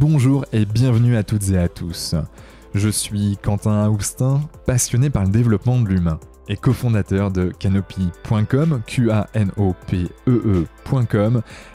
Bonjour et bienvenue à toutes et à tous. Je suis Quentin Aoustin, passionné par le développement de l'humain et cofondateur de Canopée.com, Canopee.com,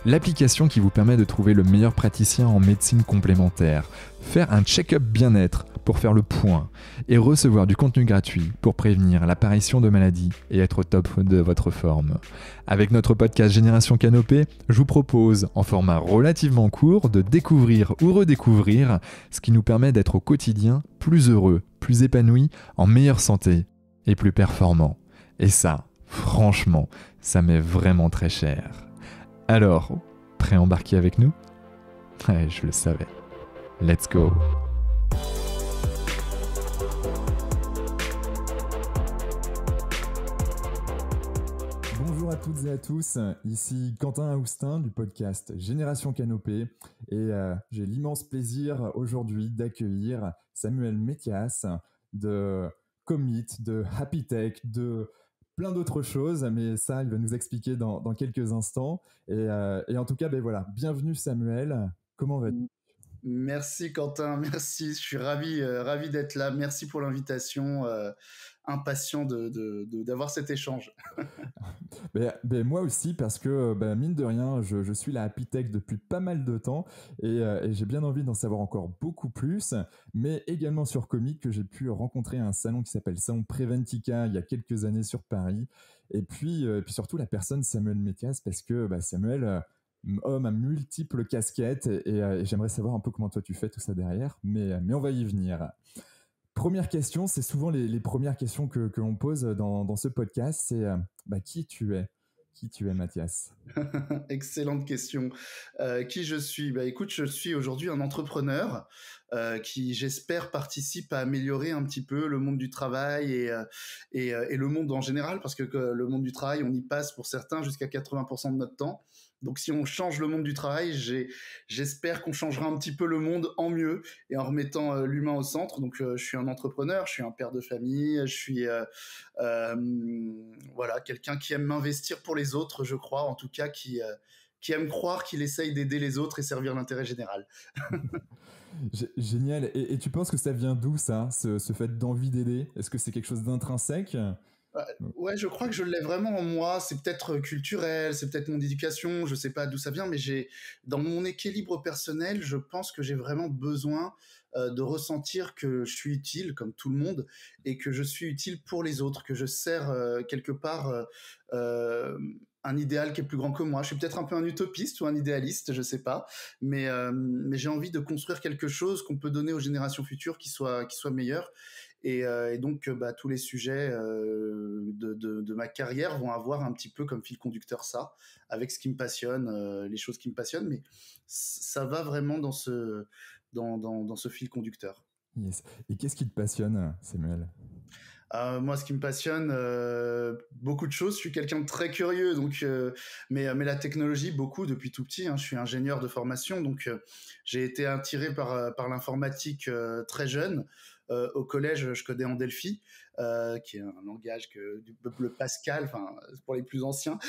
l'application qui vous permet de trouver le meilleur praticien en médecine complémentaire, faire un check-up bien-être pour faire le point et recevoir du contenu gratuit pour prévenir l'apparition de maladies et être au top de votre forme. Avec notre podcast Génération Canopée, je vous propose, en format relativement court, de découvrir ou redécouvrir ce qui nous permet d'être au quotidien plus heureux, plus épanoui, en meilleure santé et plus performant. Et ça, franchement, ça m'est vraiment très cher. Alors, prêt à embarquer avec nous ? Ouais, je le savais. Let's go. Bonjour à toutes et à tous, ici Quentin Aoustin du podcast Génération Canopée et j'ai l'immense plaisir aujourd'hui d'accueillir Samuel Methias de Commit, de Happy Tech, de plein d'autres choses, mais ça il va nous expliquer dans quelques instants et en tout cas voilà, bienvenue Samuel, comment vas-tu ? Merci Quentin, merci, je suis ravi d'être là, merci pour l'invitation, impatient d'avoir cet échange. Moi aussi, parce que mine de rien, je suis la Happy Tech depuis pas mal de temps et j'ai bien envie d'en savoir encore beaucoup plus, mais également sur Comic, que j'ai pu rencontrer un salon qui s'appelle Salon Preventica il y a quelques années sur Paris, et puis surtout la personne Samuel Methias, parce que Samuel, homme à multiples casquettes, et j'aimerais savoir un peu comment toi tu fais tout ça derrière, mais on va y venir. Première question, c'est souvent les premières questions que l'on pose dans ce podcast, c'est qui tu es ? Qui tu es, Mathias ? Excellente question. Qui je suis ? Écoute, je suis aujourd'hui un entrepreneur qui, j'espère, participe à améliorer un petit peu le monde du travail et le monde en général, parce que le monde du travail, on y passe pour certains jusqu'à 80% de notre temps. Donc si on change le monde du travail, j'espère qu'on changera un petit peu le monde en mieux et en remettant l'humain au centre. Donc je suis un entrepreneur, je suis un père de famille, je suis voilà, quelqu'un qui aime m'investir pour les autres, je crois, en tout cas qui aime croire qu'il essaye d'aider les autres et servir l'intérêt général. Génial. Et tu penses que ça vient d'où, ça, ce fait d'envie d'aider ? Est-ce que c'est quelque chose d'intrinsèque ? Ouais, je crois que je l'ai vraiment en moi. C'est peut-être culturel, c'est peut-être mon éducation, je sais pas d'où ça vient, mais dans mon équilibre personnel, je pense que j'ai vraiment besoin de ressentir que je suis utile, comme tout le monde, et que je suis utile pour les autres, que je sers quelque part un idéal qui est plus grand que moi. Je suis peut-être un peu un utopiste ou un idéaliste, je sais pas, mais j'ai envie de construire quelque chose qu'on peut donner aux générations futures qui soit meilleur. Et donc, tous les sujets de ma carrière vont avoir un petit peu comme fil conducteur ça, avec ce qui me passionne, les choses qui me passionnent, mais ça va vraiment dans ce fil conducteur. Yes. Et qu'est-ce qui te passionne, Samuel ? Moi, ce qui me passionne, beaucoup de choses. Je suis quelqu'un de très curieux, donc, mais la technologie, beaucoup depuis tout petit. Hein. Je suis ingénieur de formation, donc j'ai été attiré par l'informatique très jeune. Au collège, je codais en Delphi, qui est un langage du peuple Pascal, enfin pour les plus anciens.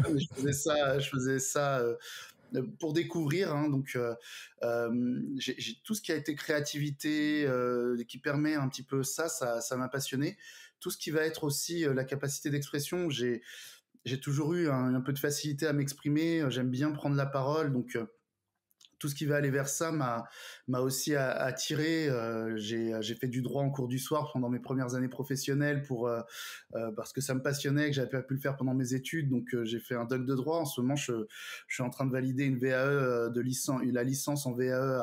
Je faisais ça pour découvrir, hein, donc j'ai tout ce qui a été créativité qui permet un petit peu ça m'a passionné. Tout ce qui va être aussi la capacité d'expression, j'ai toujours eu un peu de facilité à m'exprimer, j'aime bien prendre la parole, donc tout ce qui va aller vers ça m'a aussi attiré. J'ai fait du droit en cours du soir pendant mes premières années professionnelles parce que ça me passionnait, que j'avais pas pu le faire pendant mes études. Donc j'ai fait un doc de droit. En ce moment, je suis en train de valider une VAE la licence en VAE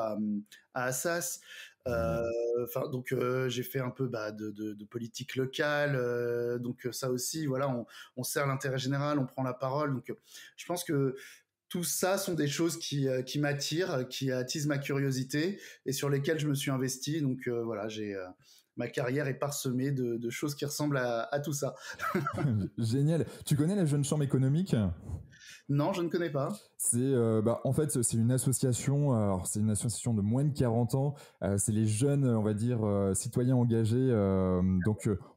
à Assas. Donc j'ai fait un peu de politique locale. Donc ça aussi, voilà, on sert l'intérêt général, on prend la parole. Donc je pense que tout ça sont des choses qui m'attirent, qui attisent ma curiosité et sur lesquelles je me suis investi. Donc voilà, ma carrière est parsemée de choses qui ressemblent à tout ça. Génial. Tu connais la Jeune Chambre économique ? Non, je ne connais pas. En fait, c'est une association. Alors, c'est une association de moins de 40 ans. C'est les jeunes, on va dire, citoyens engagés.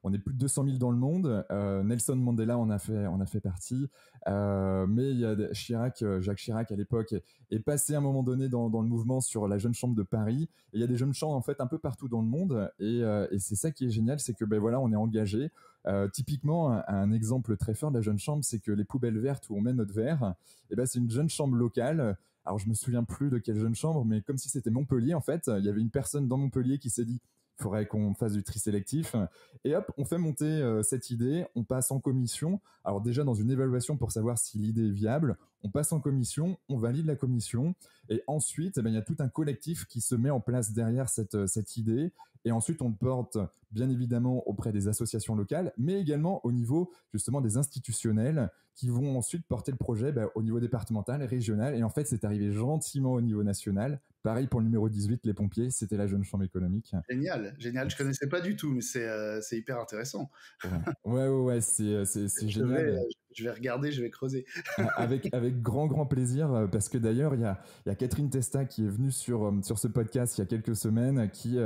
On est plus de 200 000 dans le monde. Nelson Mandela en a fait partie. Mais il y a Jacques Chirac à l'époque est passé à un moment donné dans le mouvement sur la Jeune Chambre de Paris. Et il y a des jeunes chambres en fait un peu partout dans le monde. Et c'est ça qui est génial, c'est que voilà, on est engagé. Typiquement, un exemple très fort de la Jeune Chambre, c'est que les poubelles vertes où on met notre verre, c'est une jeune chambre locale. Alors, je me souviens plus de quelle jeune chambre, mais comme si c'était Montpellier, en fait. Il y avait une personne dans Montpellier qui s'est dit il faudrait qu'on fasse du tri sélectif. Et hop, on fait monter cette idée, on passe en commission. Alors déjà, dans une évaluation pour savoir si l'idée est viable, on passe en commission, on valide la commission. Et ensuite, il y a tout un collectif qui se met en place derrière cette idée. Et ensuite, on le porte bien évidemment auprès des associations locales, mais également au niveau justement des institutionnels qui vont ensuite porter le projet au niveau départemental, régional. Et en fait, c'est arrivé gentiment au niveau national. Pareil pour le numéro 18, les pompiers, c'était la Jeune Chambre économique. Génial, génial. Je connaissais pas du tout, mais c'est hyper intéressant. Ouais, c'est génial. Je vais regarder, je vais creuser. Avec grand plaisir, parce que d'ailleurs, il y a Catherine Testa qui est venue sur ce podcast il y a quelques semaines, qui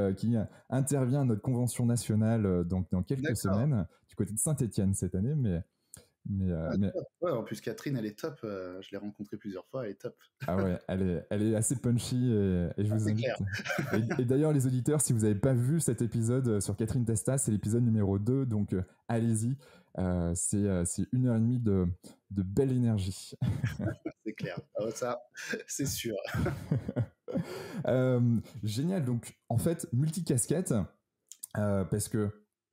intervient à notre convention nationale donc dans quelques semaines, du côté de Saint-Étienne cette année, Ouais, en plus, Catherine, elle est top. Je l'ai rencontrée plusieurs fois, elle est top. Ah ouais, elle est assez punchy et je vous invite. Et d'ailleurs, les auditeurs, si vous n'avez pas vu cet épisode sur Catherine Testa, c'est l'épisode numéro 2, donc allez-y. C'est 1h30 de belle énergie. C'est clair, ça, c'est sûr. Génial, donc en fait, multicasquette, parce que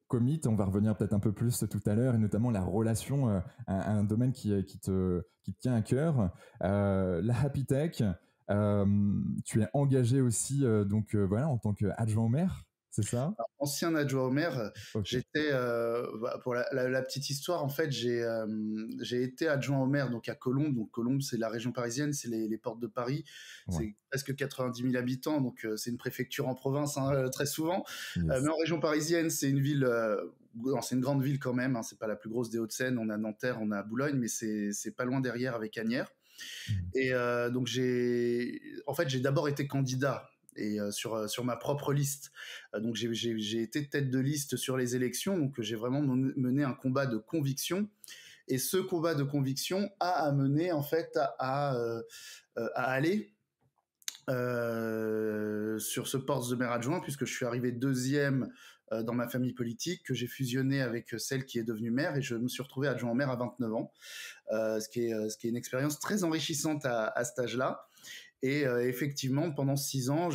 Commit, on va revenir peut-être un peu plus tout à l'heure, et notamment la relation à un domaine qui te tient à cœur. La Happy Tech, tu es engagé aussi en tant qu'adjoint au maire, c'est ça? Ancien adjoint au maire, Okay. j'étais, pour la petite histoire, en fait, j'ai été adjoint au maire donc à Colombes. Donc Colombes, c'est la région parisienne, c'est les portes de Paris. Ouais. C'est presque 90 000 habitants, donc c'est une préfecture en province très souvent. Yes. Mais en région parisienne, c'est une ville, c'est une grande ville quand même. C'est pas la plus grosse des Hauts-de-Seine. On a Nanterre, on a Boulogne, mais c'est pas loin derrière avec Asnières. Et donc j'ai d'abord été candidat. Et sur ma propre liste. Donc j'ai été tête de liste sur les élections, donc j'ai vraiment mené un combat de conviction. Et ce combat de conviction a amené en fait à aller sur ce poste de maire adjoint, puisque je suis arrivé deuxième dans ma famille politique, que j'ai fusionné avec celle qui est devenue maire, et je me suis retrouvé adjoint au maire à 29 ans, ce qui est une expérience très enrichissante à cet âge-là. Et effectivement, pendant 6 ans,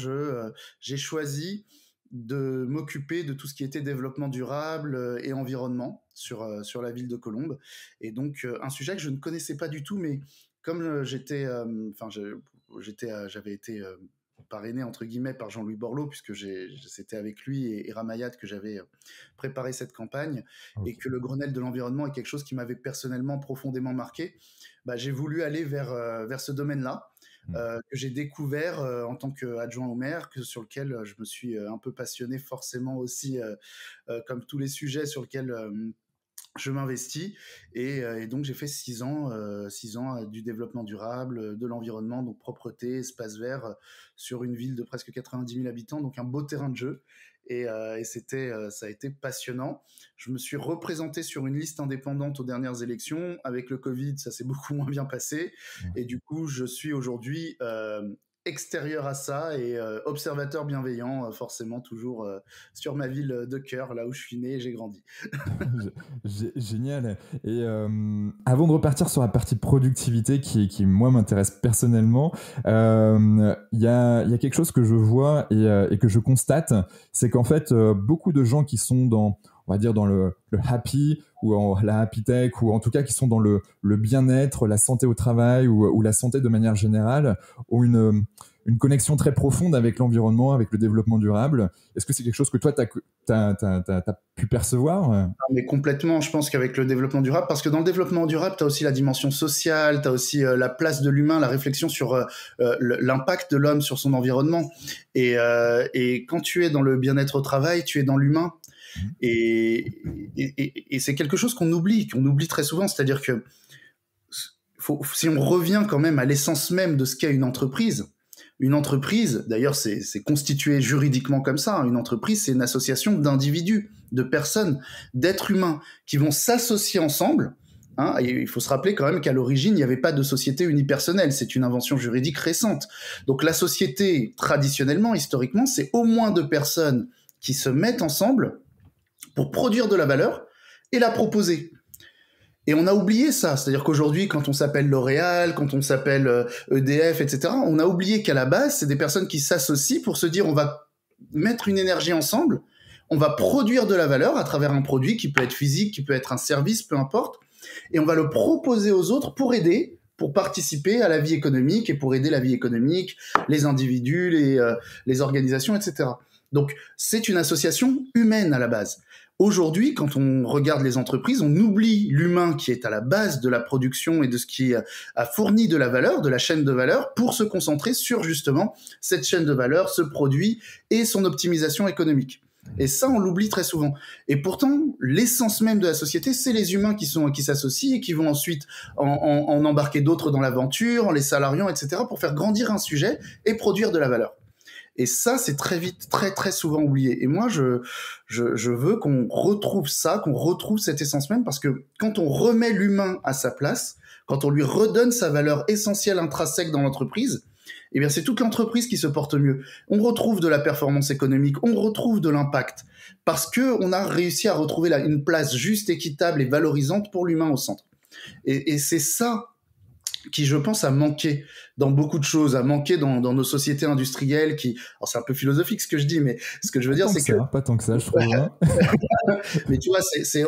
j'ai choisi de m'occuper de tout ce qui était développement durable et environnement sur la ville de Colombes. Et donc, un sujet que je ne connaissais pas du tout, mais comme j'avais été parrainé entre guillemets par Jean-Louis Borloo, puisque c'était avec lui et Ramayat que j'avais préparé cette campagne, okay. Et que le Grenelle de l'environnement est quelque chose qui m'avait personnellement profondément marqué, j'ai voulu aller vers ce domaine-là. Que j'ai découvert en tant qu'adjoint au maire, sur lequel je me suis un peu passionné forcément aussi, comme tous les sujets sur lesquels je m'investis. Et donc j'ai fait 6 ans du développement durable, de l'environnement, donc propreté, espace vert, sur une ville de presque 90 000 habitants, donc un beau terrain de jeu. Et ça a été passionnant. Je me suis représenté sur une liste indépendante aux dernières élections. Avec le Covid, ça s'est beaucoup moins bien passé. Et du coup, je suis aujourd'hui extérieur à ça et observateur bienveillant, forcément toujours sur ma ville de cœur, là où je suis né et j'ai grandi. Génial. Et avant de repartir sur la partie productivité qui moi m'intéresse personnellement, il y a quelque chose que je vois et que je constate, c'est qu'en fait beaucoup de gens qui sont dans, on va dire, dans le happy ou la happy tech, ou en tout cas qui sont dans le bien-être, la santé au travail ou la santé de manière générale, ont une connexion très profonde avec l'environnement, avec le développement durable. Est-ce que c'est quelque chose que toi, t'as pu percevoir ? Mais complètement, je pense qu'avec le développement durable, parce que dans le développement durable, tu as aussi la dimension sociale, tu as aussi la place de l'humain, la réflexion sur l'impact de l'homme sur son environnement. Et quand tu es dans le bien-être au travail, tu es dans l'humain. Et c'est quelque chose qu'on oublie très souvent, c'est-à-dire que si on revient quand même à l'essence même de ce qu'est une entreprise, d'ailleurs, c'est constitué juridiquement comme ça. Une entreprise, c'est une association d'individus, de personnes, d'êtres humains qui vont s'associer ensemble. Hein, et il faut se rappeler quand même qu'à l'origine, il n'y avait pas de société unipersonnelle. C'est une invention juridique récente. Donc la société, traditionnellement, historiquement, c'est au moins deux personnes qui se mettent ensemble pour produire de la valeur et la proposer. Et on a oublié ça, c'est-à-dire qu'aujourd'hui, quand on s'appelle L'Oréal, quand on s'appelle EDF, etc., on a oublié qu'à la base, c'est des personnes qui s'associent pour se dire on va mettre une énergie ensemble, on va produire de la valeur à travers un produit qui peut être physique, qui peut être un service, peu importe, et on va le proposer aux autres pour aider, pour participer à la vie économique et pour aider la vie économique, les individus, les organisations, etc. Donc, c'est une association humaine à la base. Aujourd'hui, quand on regarde les entreprises, on oublie l'humain qui est à la base de la production et de ce qui a fourni de la valeur, de la chaîne de valeur, pour se concentrer sur justement cette chaîne de valeur, ce produit et son optimisation économique. Et ça, on l'oublie très souvent. Et pourtant, l'essence même de la société, c'est les humains qui s'associent et qui vont ensuite en embarquer d'autres dans l'aventure, en les salariant, etc., pour faire grandir un sujet et produire de la valeur. Et ça, c'est très vite, très très souvent oublié. Et moi, je veux qu'on retrouve ça, qu'on retrouve cette essence même, parce que quand on remet l'humain à sa place, quand on lui redonne sa valeur essentielle intrinsèque dans l'entreprise, eh bien, c'est toute l'entreprise qui se porte mieux. On retrouve de la performance économique, on retrouve de l'impact, parce que on a réussi à retrouver une place juste, équitable et valorisante pour l'humain au centre. Et c'est ça qui, je pense, a manqué dans beaucoup de choses, a manqué dans nos sociétés industrielles qui... Alors, c'est un peu philosophique ce que je dis, mais ce que je veux dire, c'est que... Pas tant que ça, je trouve. Hein. Mais tu vois,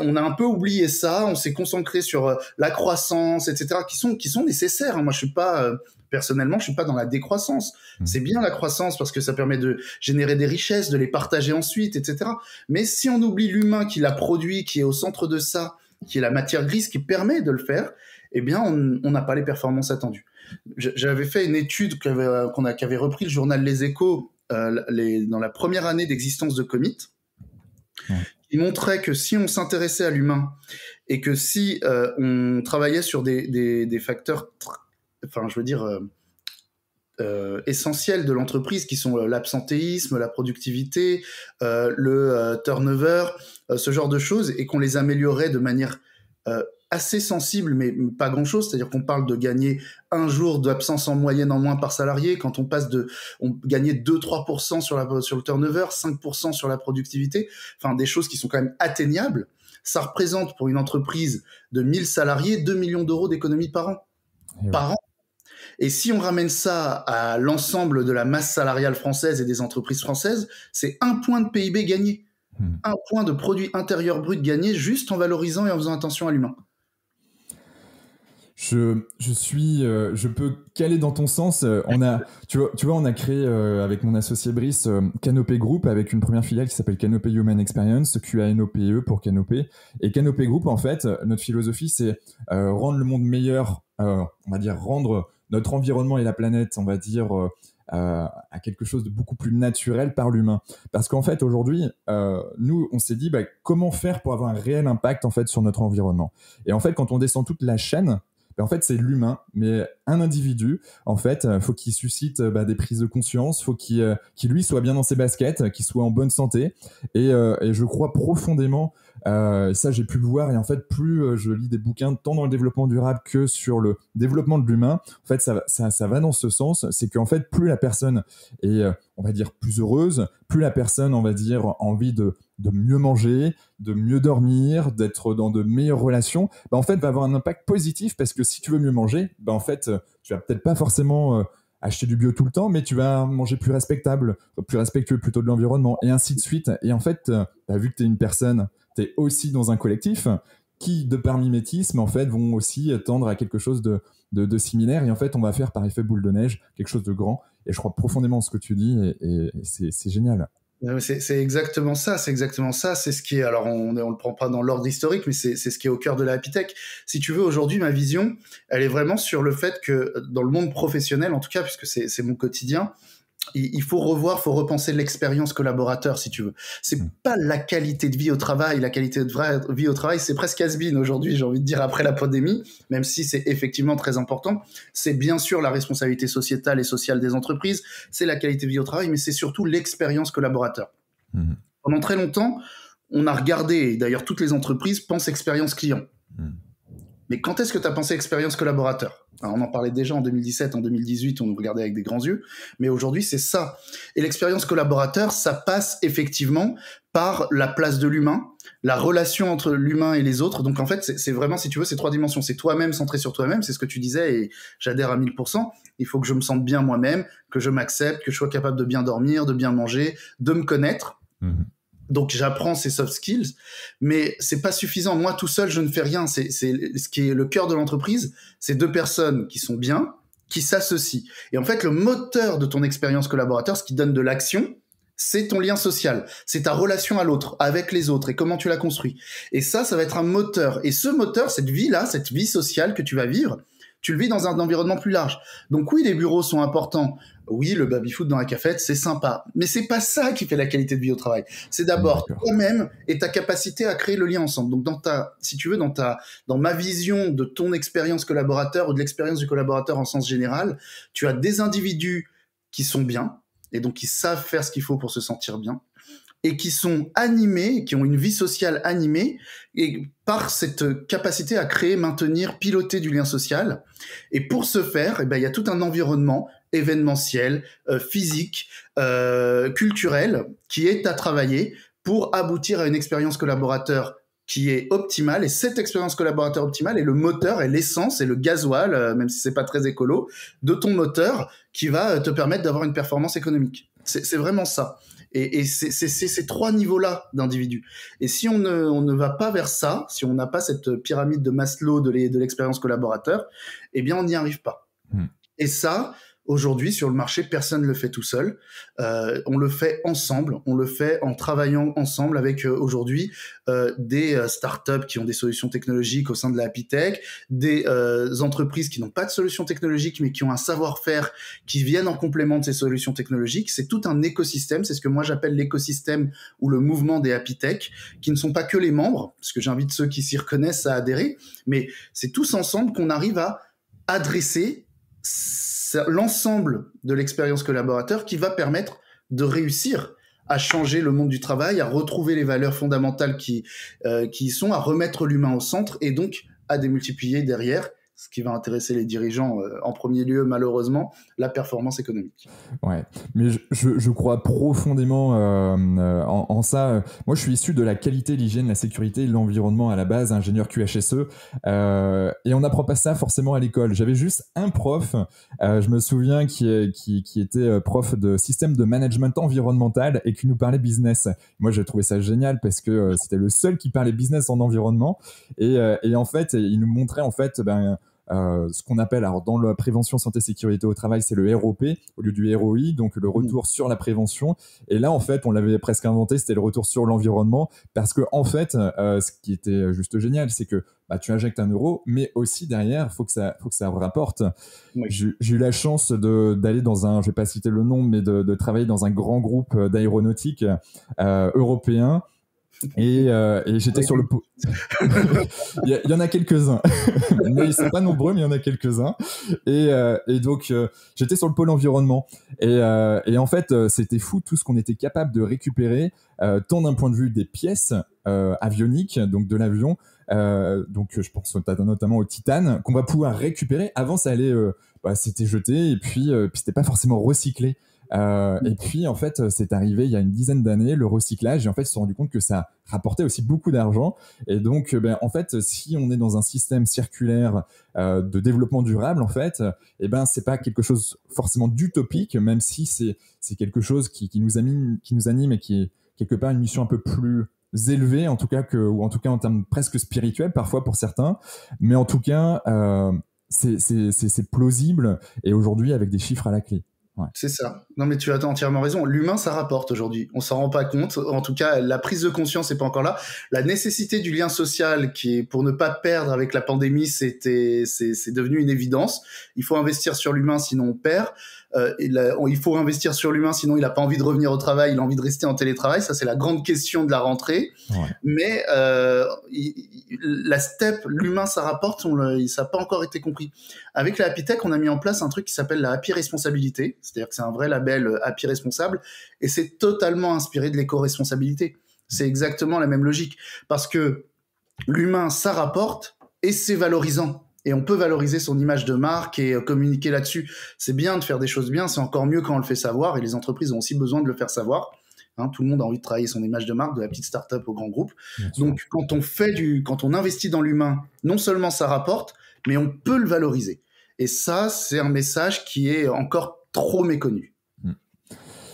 on a un peu oublié ça, on s'est concentré sur la croissance, etc., qui sont nécessaires. Hein. Moi, personnellement, je suis pas dans la décroissance. C'est bien la croissance parce que ça permet de générer des richesses, de les partager ensuite, etc. Mais si on oublie l'humain qui l'a produit, qui est au centre de ça, qui est la matière grise qui permet de le faire, eh bien, on n'a pas les performances attendues. J'avais fait une étude qu'avait repris le journal Les Échos dans la première année d'existence de Commit, qui montrait que si on s'intéressait à l'humain et que si on travaillait sur des facteurs, essentiels de l'entreprise, qui sont l'absentéisme, la productivité, le turnover, ce genre de choses, et qu'on les améliorait de manière assez sensible, mais pas grand-chose. C'est-à-dire qu'on parle de gagner 1 jour d'absence en moyenne en moins par salarié, quand on gagnait 2-3% sur le turnover, 5% sur la productivité, enfin des choses qui sont quand même atteignables. Ça représente pour une entreprise de 1000 salariés 2 millions d'euros d'économie par an. Par an. Et si on ramène ça à l'ensemble de la masse salariale française et des entreprises françaises, c'est 1 point de PIB gagné. 1 point de produit intérieur brut gagné juste en valorisant et en faisant attention à l'humain. Je peux caler dans ton sens. Tu vois, on a créé avec mon associé Brice Canopé Group avec une première filiale qui s'appelle Canopé Human Experience, QANOPE pour Canopé. Et Canopé Group, en fait, notre philosophie, c'est rendre le monde meilleur, on va dire rendre notre environnement et la planète, on va dire, à quelque chose de beaucoup plus naturel par l'humain. Parce qu'en fait, aujourd'hui, nous, on s'est dit comment faire pour avoir un réel impact en fait sur notre environnement. Et en fait, quand on descend toute la chaîne, en fait, c'est l'humain, mais un individu, en fait, faut qu'il suscite des prises de conscience, faut qu'il lui soit bien dans ses baskets, qu'il soit en bonne santé. Et je crois profondément, ça j'ai pu le voir, et en fait, plus je lis des bouquins tant dans le développement durable que sur le développement de l'humain, en fait, ça va dans ce sens. C'est qu'en fait, plus la personne est, on va dire, plus heureuse, plus la personne, on va dire, a envie de mieux manger, de mieux dormir, d'être dans de meilleures relations, en fait, va avoir un impact positif, parce que si tu veux mieux manger, en fait, tu vas peut-être pas forcément acheter du bio tout le temps, mais tu vas manger plus respectable, plus respectueux plutôt de l'environnement, et ainsi de suite. Et en fait, vu que tu es une personne, tu es aussi dans un collectif qui, de par mimétisme, en fait, vont aussi tendre à quelque chose de similaire, et en fait, on va faire par effet boule de neige quelque chose de grand. Et je crois profondément en ce que tu dis, et c'est génial. C'est exactement ça, c'est exactement ça. C'est ce qui est, alors on le prend pas dans l'ordre historique, mais c'est ce qui est au cœur de la Happy Tech. Si tu veux, aujourd'hui, ma vision, elle est vraiment sur le fait que dans le monde professionnel, en tout cas, puisque c'est mon quotidien, il faut repenser l'expérience collaborateur, si tu veux. C'est pas la qualité de vie au travail. La qualité de vie au travail, c'est presque has-been aujourd'hui, j'ai envie de dire, après la pandémie, même si c'est effectivement très important. C'est bien sûr la responsabilité sociétale et sociale des entreprises, c'est la qualité de vie au travail, mais c'est surtout l'expérience collaborateur. Pendant très longtemps, on a regardé, et d'ailleurs toutes les entreprises pensent expérience client. Mais quand est-ce que tu as pensé expérience collaborateur? Alors, on en parlait déjà en 2017, en 2018, on nous regardait avec des grands yeux, mais aujourd'hui, c'est ça. Et l'expérience collaborateur, ça passe effectivement par la place de l'humain, la relation entre l'humain et les autres. Donc, en fait, c'est vraiment, si tu veux, ces 3 dimensions. C'est toi-même, centré sur toi-même, c'est ce que tu disais, et j'adhère à 1000%. Il faut que je me sente bien moi-même, que je m'accepte, que je sois capable de bien dormir, de bien manger, de me connaître. Donc j'apprends ces soft skills, mais c'est pas suffisant. Moi tout seul, je ne fais rien. C'est ce qui est le cœur de l'entreprise. C'est 2 personnes qui sont bien, qui s'associent. Et en fait, le moteur de ton expérience collaborateur, ce qui donne de l'action, c'est ton lien social. C'est ta relation à l'autre, avec les autres, et comment tu la construis. Et ça va être un moteur. Et ce moteur, cette vie-là, cette vie sociale que tu vas vivre, tu le vis dans un environnement plus large. Donc oui, les bureaux sont importants. Oui, le baby-foot dans la cafette, c'est sympa. Mais c'est pas ça qui fait la qualité de vie au travail. C'est d'abord toi-même et ta capacité à créer le lien ensemble. Donc si tu veux, dans ma vision de ton expérience collaborateur ou de l'expérience du collaborateur en sens général, tu as des individus qui sont bien et donc qui savent faire ce qu'il faut pour se sentir bien, et qui sont animés, qui ont une vie sociale animée, et par cette capacité à créer, maintenir, piloter du lien social. Et pour ce faire, il y a tout un environnement événementiel, physique, culturel, qui est à travailler pour aboutir à une expérience collaborateur qui est optimale. Et cette expérience collaborateur optimale est le moteur, et l'essence, et le gasoil, même si c'est pas très écolo, de ton moteur, qui va te permettre d'avoir une performance économique. C'est vraiment ça. Et c'est ces 3 niveaux-là d'individus. Et si on ne va pas vers ça, si on n'a pas cette pyramide de Maslow de l'expérience collaborateur, eh bien, on n'y arrive pas. Et ça, aujourd'hui, sur le marché, personne ne le fait tout seul. On le fait ensemble. On le fait en travaillant ensemble avec aujourd'hui des startups qui ont des solutions technologiques au sein de la Happy Tech, des entreprises qui n'ont pas de solutions technologiques mais qui ont un savoir-faire qui viennent en complément de ces solutions technologiques. C'est tout un écosystème. C'est ce que moi j'appelle l'écosystème ou le mouvement des Happy Tech, qui ne sont pas que les membres, parce que j'invite ceux qui s'y reconnaissent à adhérer, mais c'est tous ensemble qu'on arrive à adresser l'ensemble de l'expérience collaborateur qui va permettre de réussir à changer le monde du travail, à retrouver les valeurs fondamentales qui y sont, à remettre l'humain au centre, et donc à démultiplier derrière, ce qui va intéresser les dirigeants en premier lieu, malheureusement, la performance économique. Ouais, mais je crois profondément en ça. Moi, je suis issu de la qualité, l'hygiène, la sécurité et l'environnement à la base, ingénieur QHSE, et on n'apprend pas ça forcément à l'école. J'avais juste un prof, je me souviens, qui était prof de système de management environnemental et qui nous parlait business. Moi, j'ai trouvé ça génial parce que c'était le seul qui parlait business en environnement, et en fait, il nous montrait en fait ce qu'on appelle, alors dans la prévention santé sécurité au travail, c'est le ROP au lieu du ROI, donc le retour sur la prévention. Et là, en fait, on l'avait presque inventé, c'était le retour sur l'environnement, parce que en fait, ce qui était juste génial, c'est que tu injectes 1 euro, mais aussi derrière, faut que ça rapporte. Oui. J'ai eu la chance d'aller dans un, je vais pas citer le nom, mais de travailler dans un grand groupe d'aéronautique européen. Et j'étais sur le il y en a quelques-uns mais ils sont pas nombreux, mais il y en a quelques-uns, et donc j'étais sur le pôle environnement, et en fait c'était fou tout ce qu'on était capable de récupérer, tant d'un point de vue des pièces avioniques, donc de l'avion, donc je pense notamment au titane qu'on va pouvoir récupérer. Avant ça allait c'était jeté, et puis c'était pas forcément recyclé. Et puis en fait c'est arrivé il y a une dizaine d'années, le recyclage, et en fait ils se sont rendus compte que ça rapportait aussi beaucoup d'argent. Et donc en fait, si on est dans un système circulaire de développement durable, en fait, c'est pas quelque chose forcément d'utopique, même si c'est quelque chose qui nous anime et qui est quelque part une mission un peu plus élevée, en tout cas, ou en tout cas en termes presque spirituels parfois pour certains, mais en tout cas c'est plausible, et aujourd'hui avec des chiffres à la clé. Ouais. C'est ça. Non, mais tu as entièrement raison. L'humain, ça rapporte aujourd'hui. On s'en rend pas compte. En tout cas, la prise de conscience n'est pas encore là. La nécessité du lien social, qui est pour ne pas perdre avec la pandémie, c'est devenu une évidence. Il faut investir sur l'humain, sinon on perd. il faut investir sur l'humain, sinon il n'a pas envie de revenir au travail, il a envie de rester en télétravail. Ça, c'est la grande question de la rentrée. Ouais. Mais la step, l'humain, ça rapporte, ça n'a pas encore été compris. Avec la Happy Tech, on a mis en place un truc qui s'appelle la Happy Responsabilité, c'est-à-dire que c'est un vrai label Happy Responsable, et c'est totalement inspiré de l'éco-responsabilité. C'est exactement la même logique, parce que l'humain, ça rapporte, et c'est valorisant. Et on peut valoriser son image de marque et communiquer là-dessus. C'est bien de faire des choses bien, c'est encore mieux quand on le fait savoir, et les entreprises ont aussi besoin de le faire savoir. Hein, tout le monde a envie de travailler son image de marque, de la petite start-up au grand groupe. Donc, quand on investit dans l'humain, non seulement ça rapporte, mais on peut le valoriser. Et ça, c'est un message qui est encore trop méconnu.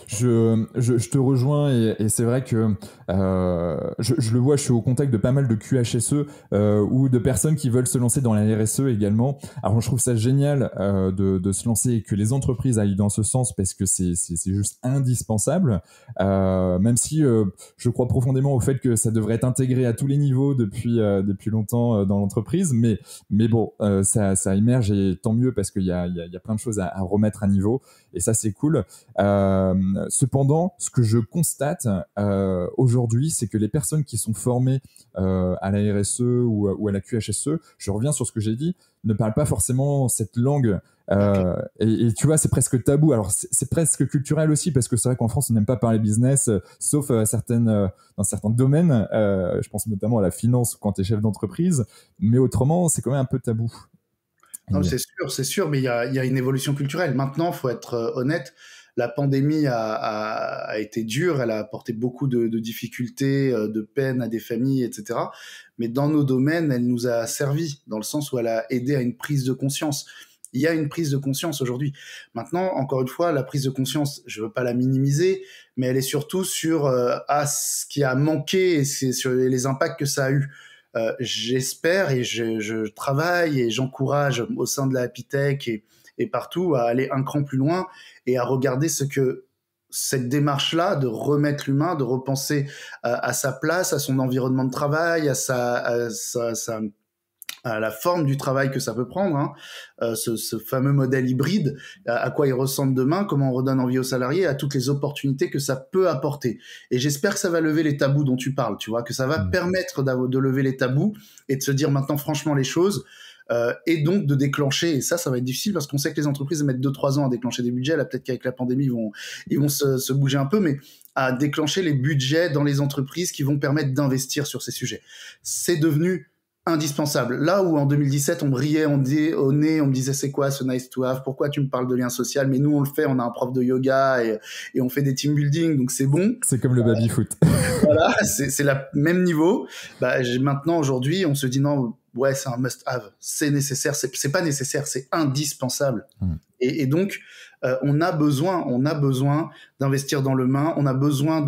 Je te rejoins et c'est vrai que je le vois, je suis au contact de pas mal de QHSE ou de personnes qui veulent se lancer dans la RSE également. Alors je trouve ça génial de se lancer et que les entreprises aillent dans ce sens parce que c'est juste indispensable, même si je crois profondément au fait que ça devrait être intégré à tous les niveaux depuis longtemps dans l'entreprise, mais bon, ça émerge et tant mieux parce qu'il y a plein de choses à remettre à niveau et ça c'est cool. Cependant, ce que je constate aujourd'hui, c'est que les personnes qui sont formées à la RSE ou à la QHSE, je reviens sur ce que j'ai dit, ne parlent pas forcément cette langue. Et tu vois, c'est presque tabou. Alors, c'est presque culturel aussi, parce que c'est vrai qu'en France, on n'aime pas parler business, sauf dans certains domaines. Je pense notamment à la finance quand tu es chef d'entreprise. Mais autrement, c'est quand même un peu tabou. Non, c'est sûr, mais il y a une évolution culturelle. Maintenant, il faut être honnête. La pandémie a été dure, elle a apporté beaucoup de difficultés, de peines à des familles, etc. Mais dans nos domaines, elle nous a servi, dans le sens où elle a aidé à une prise de conscience. Il y a une prise de conscience aujourd'hui. Maintenant, encore une fois, la prise de conscience, je veux pas la minimiser, mais elle est surtout sur ce qui a manqué et c'est sur les impacts que ça a eu. J'espère et je travaille et j'encourage au sein de la Happy Tech et partout à aller un cran plus loin et à regarder ce que cette démarche-là de remettre l'humain, de repenser à sa place, à son environnement de travail, à la forme du travail que ça peut prendre, hein, ce fameux modèle hybride, à quoi il ressemble demain, comment on redonne envie aux salariés, à toutes les opportunités que ça peut apporter. Et j'espère que ça va lever les tabous dont tu parles, tu vois, que ça va permettre de lever les tabous et de se dire maintenant franchement les choses, et donc de déclencher, et ça va être difficile parce qu'on sait que les entreprises mettent 2-3 ans à déclencher des budgets, là peut-être qu'avec la pandémie ils vont se bouger un peu, mais à déclencher les budgets dans les entreprises qui vont permettre d'investir sur ces sujets. C'est devenu indispensable. Là où en 2017 on brillait au nez, on me disait c'est quoi ce nice to have, pourquoi tu me parles de lien social, mais nous on le fait, on a un prof de yoga et on fait des team building, donc c'est bon. C'est comme le baby foot. Voilà, c'est le même niveau. Maintenant aujourd'hui on se dit non, ouais c'est un must have, c'est nécessaire, c'est pas nécessaire, c'est indispensable. Et donc on a besoin d'investir dans l'humain, on a besoin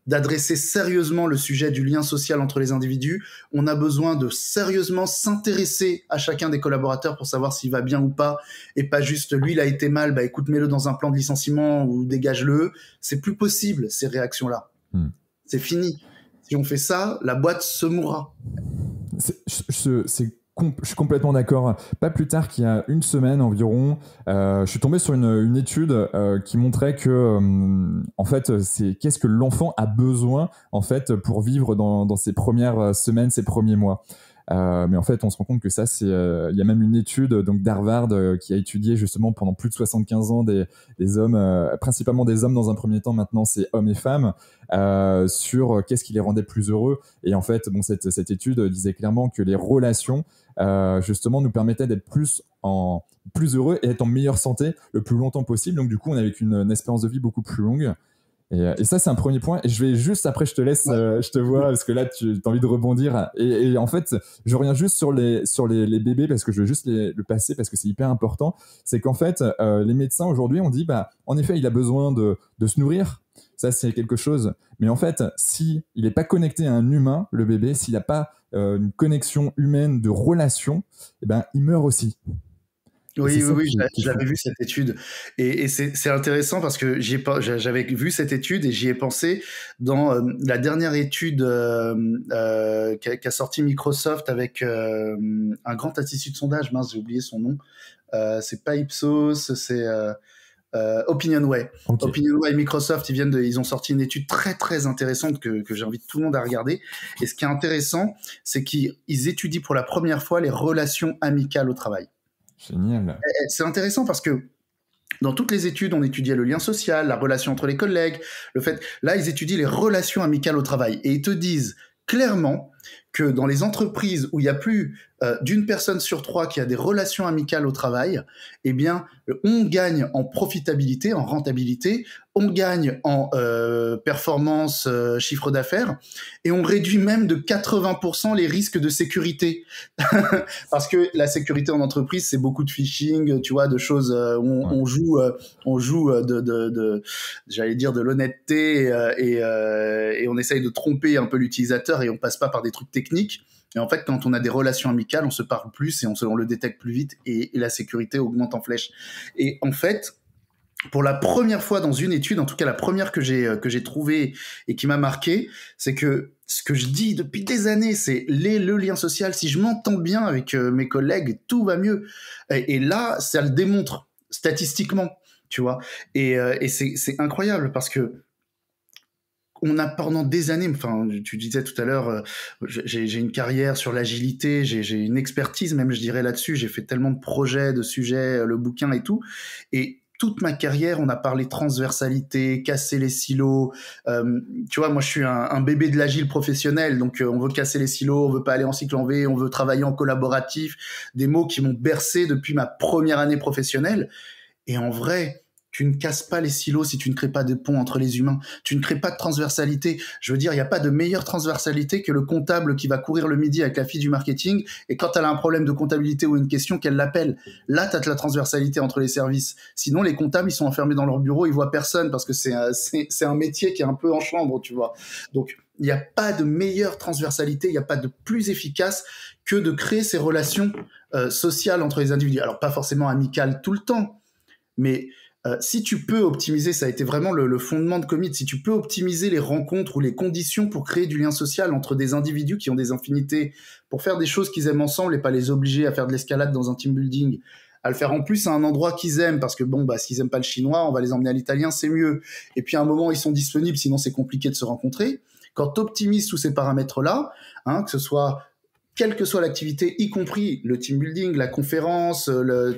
d'adresser sérieusement le sujet du lien social entre les individus. On a besoin de sérieusement s'intéresser à chacun des collaborateurs pour savoir s'il va bien ou pas, et pas juste lui il a été mal, écoute, mets-le dans un plan de licenciement ou dégage-le. C'est plus possible ces réactions-là. C'est fini. Si on fait ça, la boîte se mourra. Je suis complètement d'accord. Pas plus tard qu'il y a une semaine environ, je suis tombé sur une étude qui montrait que, en fait, qu'est-ce que l'enfant a besoin en fait pour vivre dans ses premières semaines, ses premiers mois. Mais en fait, on se rend compte que ça, il y a même une étude donc d'Harvard qui a étudié justement pendant plus de 75 ans des hommes, principalement des hommes dans un premier temps. Maintenant, c'est hommes et femmes sur qu'est-ce qui les rendait plus heureux. Et en fait, cette étude disait clairement que les relations justement nous permettaient d'être plus heureux et être en meilleure santé le plus longtemps possible. Donc du coup, on avait une espérance de vie beaucoup plus longue. Et ça, c'est un premier point. Et je vais juste après, je te laisse, je te vois, parce que là, tu as envie de rebondir. Et en fait, je reviens juste sur les bébés, parce que je veux juste le passer, parce que c'est hyper important. C'est qu'en fait, les médecins aujourd'hui, on dit, en effet, il a besoin de se nourrir. Ça, c'est quelque chose. Mais en fait, si il n'est pas connecté à un humain, le bébé, s'il n'a pas une connexion humaine de relation, il meurt aussi. Oui, j'avais vu cette étude et c'est intéressant parce que j'avais vu cette étude et j'y ai pensé dans la dernière étude qu'a sorti Microsoft avec un grand institut de sondage, mince, j'ai oublié son nom. C'est pas Ipsos, c'est Opinionway. Ok. Opinionway et Microsoft, ils ont sorti une étude très très intéressante que j'invite tout le monde à regarder. Et ce qui est intéressant, c'est qu'ils étudient pour la première fois les relations amicales au travail. Génial. Et c'est intéressant parce que dans toutes les études, on étudiait le lien social, la relation entre les collègues, là, ils étudient les relations amicales au travail. Et ils te disent clairement que dans les entreprises où il y a plus d'une personne sur 3 qui a des relations amicales au travail, eh bien, on gagne en profitabilité, en rentabilité, on gagne en performance, chiffre d'affaires, et on réduit même de 80% les risques de sécurité. Parce que la sécurité en entreprise, c'est beaucoup de phishing, tu vois, de choses où on joue j'allais dire de l'honnêteté et on essaye de tromper un peu l'utilisateur et on passe pas par des trucs techniques. Et en fait, quand on a des relations amicales, on se parle plus et on le détecte plus vite et la sécurité augmente en flèche. Et en fait, pour la première fois dans une étude, en tout cas la première que j'ai trouvée et qui m'a marqué, c'est que ce que je dis depuis des années, c'est le lien social. Si je m'entends bien avec mes collègues, tout va mieux. Et là, ça le démontre statistiquement, tu vois. Et c'est incroyable parce que on a pendant des années, enfin, tu disais tout à l'heure, j'ai une carrière sur l'agilité, j'ai une expertise même, je dirais, là-dessus. J'ai fait tellement de projets, de sujets, le bouquin et tout. Et toute ma carrière, on a parlé transversalité, casser les silos. Tu vois, moi, je suis un bébé de l'agile professionnel, donc on veut casser les silos, on veut pas aller en cycle en V, on veut travailler en collaboratif. Des mots qui m'ont bercé depuis ma première année professionnelle. Et en vrai, tu ne casses pas les silos si tu ne crées pas de ponts entre les humains. Tu ne crées pas de transversalité. Je veux dire, il n'y a pas de meilleure transversalité que le comptable qui va courir le midi avec la fille du marketing et quand elle a un problème de comptabilité ou une question, qu'elle l'appelle. Là, tu as de la transversalité entre les services. Sinon, les comptables, ils sont enfermés dans leur bureau, ils voient personne parce que c'est un métier qui est un peu en chambre, tu vois. Donc, il n'y a pas de meilleure transversalité, il n'y a pas de plus efficace que de créer ces relations sociales entre les individus. Alors, pas forcément amicales tout le temps, mais si tu peux optimiser, ça a été vraiment le fondement de Commit, si tu peux optimiser les rencontres ou les conditions pour créer du lien social entre des individus qui ont des infinités, pour faire des choses qu'ils aiment ensemble et pas les obliger à faire de l'escalade dans un team building, à le faire en plus à un endroit qu'ils aiment, parce que bon, bah, s'ils aiment pas le chinois, on va les emmener à l'italien, c'est mieux. Et puis à un moment, ils sont disponibles, sinon c'est compliqué de se rencontrer. Quand tu optimises tous ces paramètres-là, hein, que ce soit quelle que soit l'activité, y compris le team building, la conférence,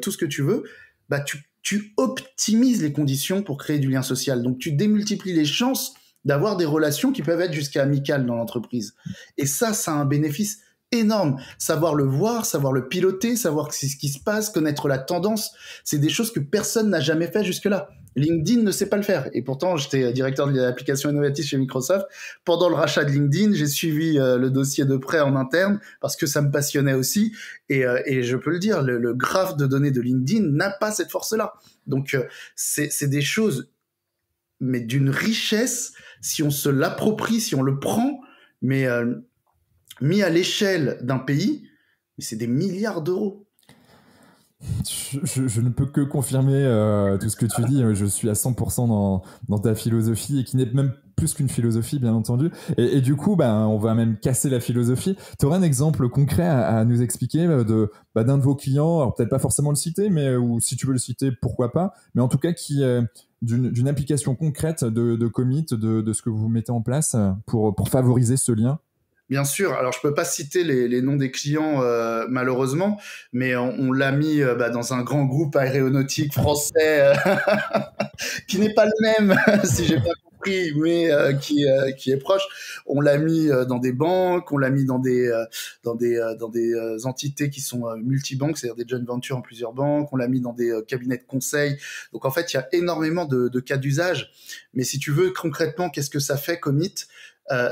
tout ce que tu veux, bah tu optimises les conditions pour créer du lien social. Donc, tu démultiplies les chances d'avoir des relations qui peuvent être jusqu'à amicales dans l'entreprise. Et ça a un bénéfice énorme. Savoir le voir, savoir le piloter, savoir ce qui se passe, connaître la tendance, c'est des choses que personne n'a jamais fait jusque-là. LinkedIn ne sait pas le faire. Et pourtant, j'étais directeur de l'application innovative chez Microsoft. Pendant le rachat de LinkedIn, j'ai suivi le dossier de près en interne parce que ça me passionnait aussi. Et je peux le dire, le graphe de données de LinkedIn n'a pas cette force-là. Donc, c'est des choses, mais d'une richesse, si on se l'approprie, si on le prend, mais mis à l'échelle d'un pays, mais c'est des milliards d'euros. Je ne peux que confirmer tout ce que tu dis. Je suis à 100% dans ta philosophie et qui n'est même plus qu'une philosophie, bien entendu. Et du coup, on va même casser la philosophie. Tu aurais un exemple concret à nous expliquer d'un de vos clients, alors peut-être pas forcément le citer, mais ou si tu veux le citer, pourquoi pas, mais en tout cas qui d'une application concrète de Commit, de ce que vous mettez en place pour favoriser ce lien. Bien sûr. Alors, je peux pas citer les noms des clients, malheureusement, mais on l'a mis dans un grand groupe aéronautique français qui n'est pas le même, si j'ai pas compris, mais qui est proche. On l'a mis dans des banques, on l'a mis dans des entités qui sont multibanques, c'est-à-dire des joint ventures en plusieurs banques. On l'a mis dans des cabinets de conseil. Donc, en fait, il y a énormément de cas d'usage. Mais si tu veux, concrètement, qu'est-ce que ça fait, Commit ?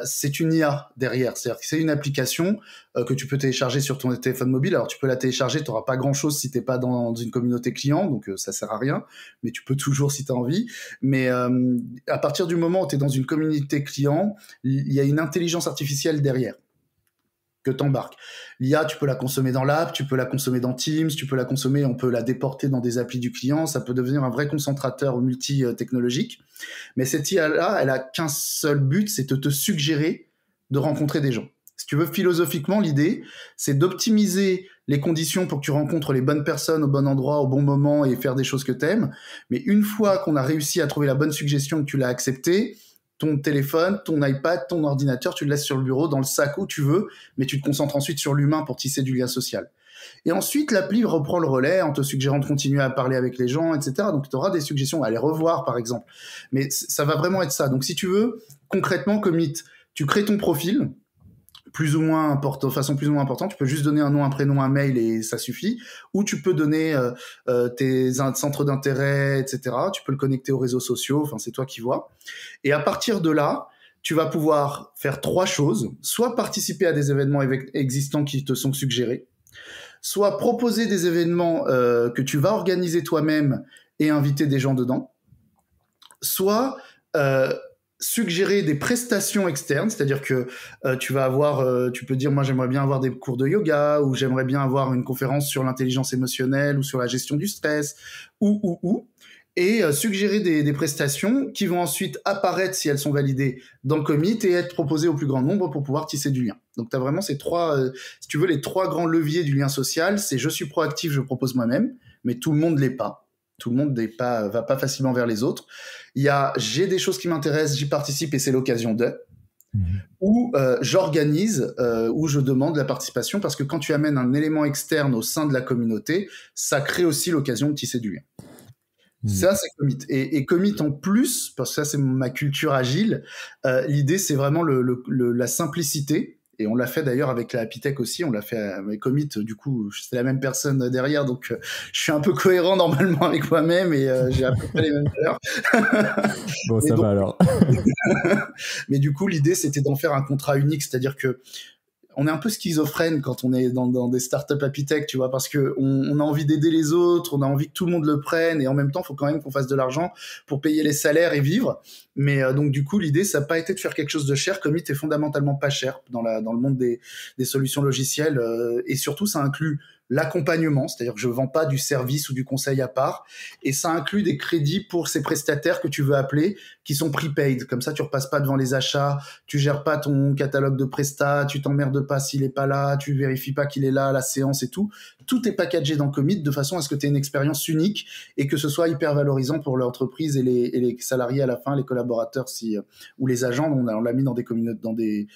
C'est une IA derrière, c'est-à-dire que c'est une application que tu peux télécharger sur ton téléphone mobile. Alors tu peux la télécharger, tu n'auras pas grand-chose si tu n'es pas dans une communauté client, donc ça sert à rien, mais tu peux toujours si tu as envie. Mais à partir du moment où tu es dans une communauté client, il y a une intelligence artificielle derrière que t'embarques. L'IA, tu peux la consommer dans l'app, tu peux la consommer dans Teams, tu peux la consommer, on peut la déporter dans des applis du client, ça peut devenir un vrai concentrateur multi-technologique. Mais cette IA-là, elle a qu'un seul but, c'est de te suggérer de rencontrer des gens. Si tu veux, philosophiquement, l'idée, c'est d'optimiser les conditions pour que tu rencontres les bonnes personnes au bon endroit, au bon moment et faire des choses que t'aimes. Mais une fois qu'on a réussi à trouver la bonne suggestion, que tu l'as acceptée, ton téléphone, ton iPad, ton ordinateur, tu le laisses sur le bureau, dans le sac où tu veux, mais tu te concentres ensuite sur l'humain pour tisser du lien social. Et ensuite, l'appli reprend le relais en te suggérant de continuer à parler avec les gens, etc. Donc, tu auras des suggestions à les revoir, par exemple. Mais ça va vraiment être ça. Donc, si tu veux, concrètement, Commit, tu crées ton profil, plus ou moins important, de façon plus ou moins importante. Tu peux juste donner un nom, un prénom, un mail et ça suffit. Ou tu peux donner tes centres d'intérêt, etc. Tu peux le connecter aux réseaux sociaux. Enfin, c'est toi qui vois. Et à partir de là, tu vas pouvoir faire 3 choses. Soit participer à des événements existants qui te sont suggérés, soit proposer des événements que tu vas organiser toi-même et inviter des gens dedans, soit suggérer des prestations externes, c'est-à-dire que tu vas avoir, tu peux dire moi j'aimerais bien avoir des cours de yoga, ou j'aimerais bien avoir une conférence sur l'intelligence émotionnelle ou sur la gestion du stress, et suggérer des prestations qui vont ensuite apparaître, si elles sont validées, dans le commit et être proposées au plus grand nombre pour pouvoir tisser du lien. Donc tu as vraiment ces 3, si tu veux, les 3 grands leviers du lien social. C'est je suis proactif, je propose moi-même, mais tout le monde l'est pas. Tout le monde va pas facilement vers les autres. Il y a j'ai des choses qui m'intéressent, j'y participe et c'est l'occasion de. Ou j'organise, ou je demande la participation, parce que quand tu amènes un élément externe au sein de la communauté, ça crée aussi l'occasion de tisser du lien. Ça, c'est Commit. Et Commit en plus, parce que ça, c'est ma culture agile, l'idée, c'est vraiment la simplicité. Et on l'a fait d'ailleurs avec la Happy Tech aussi. On l'a fait avec Commit. Du coup, c'est la même personne derrière. Donc, je suis un peu cohérent normalement avec moi-même et j'ai à peu près les mêmes valeurs. Bon, ça va alors. Mais du coup, l'idée, c'était d'en faire un contrat unique. C'est-à-dire que on est un peu schizophrène quand on est dans des startups Happy Tech, tu vois, parce que on a envie d'aider les autres, on a envie que tout le monde le prenne, et en même temps, il faut quand même qu'on fasse de l'argent pour payer les salaires et vivre. Mais donc du coup, l'idée, ça n'a pas été de faire quelque chose de cher. Commit est fondamentalement pas cher dans le monde des solutions logicielles, et surtout, ça inclut l'accompagnement, c'est-à-dire que je vends pas du service ou du conseil à part, et ça inclut des crédits pour ces prestataires que tu veux appeler, qui sont prepaid. Comme ça, tu repasses pas devant les achats, tu gères pas ton catalogue de prestats, tu t'emmerdes pas s'il est pas là, tu vérifies pas qu'il est là à la séance et tout. Tout est packagé dans Commit de façon à ce que tu aies une expérience unique et que ce soit hyper valorisant pour l'entreprise et les salariés à la fin, les collaborateurs ou les agents. On l'a mis dans des communautés,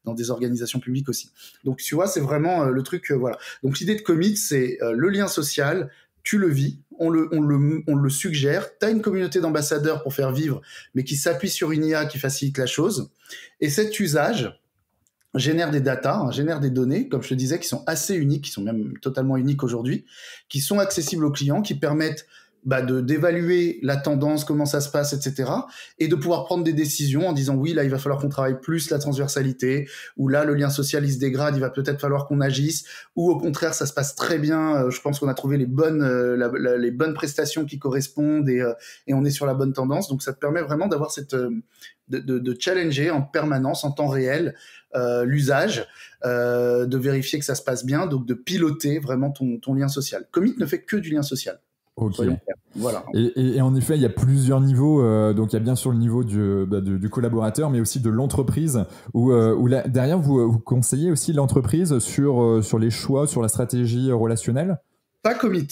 dans des organisations publiques aussi. Donc tu vois, c'est vraiment le truc, voilà. Donc l'idée de Commit, c'est le lien social, tu le vis, on le suggère, tu as une communauté d'ambassadeurs pour faire vivre, mais qui s'appuie sur une IA qui facilite la chose, et cet usage génère des datas, génère des données, comme je te disais, qui sont assez uniques, qui sont même totalement uniques aujourd'hui, qui sont accessibles aux clients, qui permettent d'évaluer la tendance, comment ça se passe, etc. Et de pouvoir prendre des décisions en disant oui, là, il va falloir qu'on travaille plus la transversalité, ou là, le lien social, il se dégrade, il va peut-être falloir qu'on agisse, ou au contraire, ça se passe très bien, je pense qu'on a trouvé les bonnes prestations qui correspondent et on est sur la bonne tendance. Donc, ça te permet vraiment d'avoir de challenger en permanence, en temps réel, l'usage, de vérifier que ça se passe bien, donc de piloter vraiment ton lien social. Commit ne fait que du lien social. Ok. Voilà. Et en effet, il y a plusieurs niveaux. Donc, il y a bien sûr le niveau du collaborateur, mais aussi de l'entreprise. Où derrière, vous conseillez aussi l'entreprise sur les choix, sur la stratégie relationnelle. Pas Commit.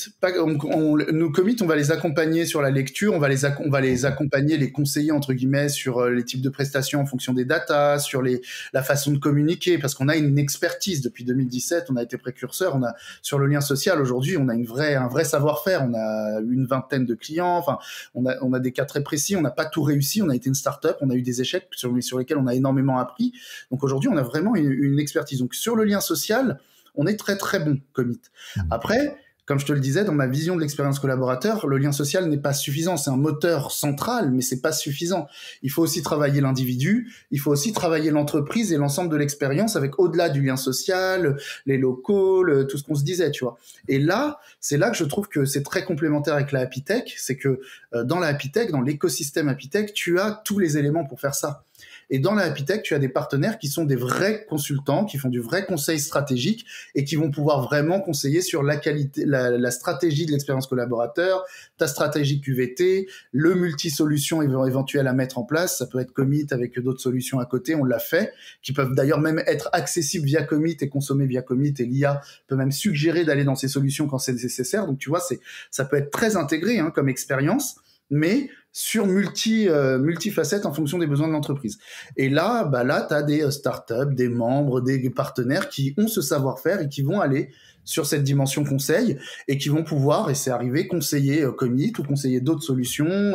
Nous, Commit, on va les accompagner sur la lecture, on va les accompagner, les conseiller, entre guillemets, sur les types de prestations en fonction des datas, sur la façon de communiquer, parce qu'on a une expertise. Depuis 2017, on a été précurseur. Sur le lien social, aujourd'hui, on a un vrai savoir-faire. On a une vingtaine de clients. Enfin, on a des cas très précis. On n'a pas tout réussi. On a été une start-up. On a eu des échecs sur lesquels on a énormément appris. Donc aujourd'hui, on a vraiment une expertise. Donc sur le lien social, on est très, très bon, Commit. Après, comme je te le disais, dans ma vision de l'expérience collaborateur, le lien social n'est pas suffisant. C'est un moteur central, mais c'est pas suffisant. Il faut aussi travailler l'individu, il faut aussi travailler l'entreprise et l'ensemble de l'expérience avec au-delà du lien social, les locaux, tout ce qu'on se disait, tu vois. Et là, c'est là que je trouve que c'est très complémentaire avec la Happy Tech. C'est que dans la Happy Tech, dans l'écosystème Happy Tech, tu as tous les éléments pour faire ça. Et dans la Happy Tech, tu as des partenaires qui sont des vrais consultants, qui font du vrai conseil stratégique et qui vont pouvoir vraiment conseiller sur la qualité, la stratégie de l'expérience collaborateur, ta stratégie QVT, le multi-solution éventuel à mettre en place. Ça peut être Commit avec d'autres solutions à côté, on l'a fait, qui peuvent d'ailleurs même être accessibles via Commit et consommés via Commit, et l'IA peut même suggérer d'aller dans ces solutions quand c'est nécessaire. Donc tu vois, ça peut être très intégré comme expérience, mais sur multifacettes en fonction des besoins de l'entreprise. Et là, tu as des startups, des membres, des partenaires qui ont ce savoir-faire et qui vont aller sur cette dimension conseil et qui vont pouvoir, et c'est arrivé, conseiller Commit ou conseiller d'autres solutions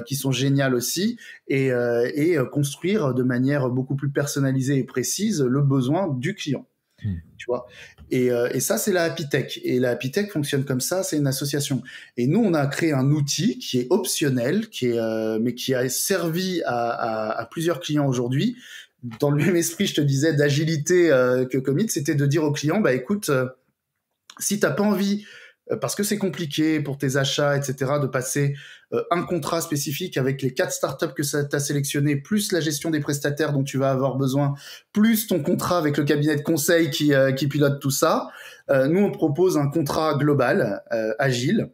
qui sont géniales aussi et construire de manière beaucoup plus personnalisée et précise le besoin du client. Tu vois, et ça c'est la Happy Tech, et la Happy Tech fonctionne comme ça, c'est une association, et nous on a créé un outil qui est optionnel, mais qui a servi à plusieurs clients aujourd'hui, dans le même esprit, je te disais, d'agilité que Commit, c'était de dire aux clients, écoute, si t'as pas envie, parce que c'est compliqué pour tes achats, etc., de passer un contrat spécifique avec les 4 startups que tu as sélectionnées, plus la gestion des prestataires dont tu vas avoir besoin, plus ton contrat avec le cabinet de conseil qui pilote tout ça, nous, on propose un contrat global, agile,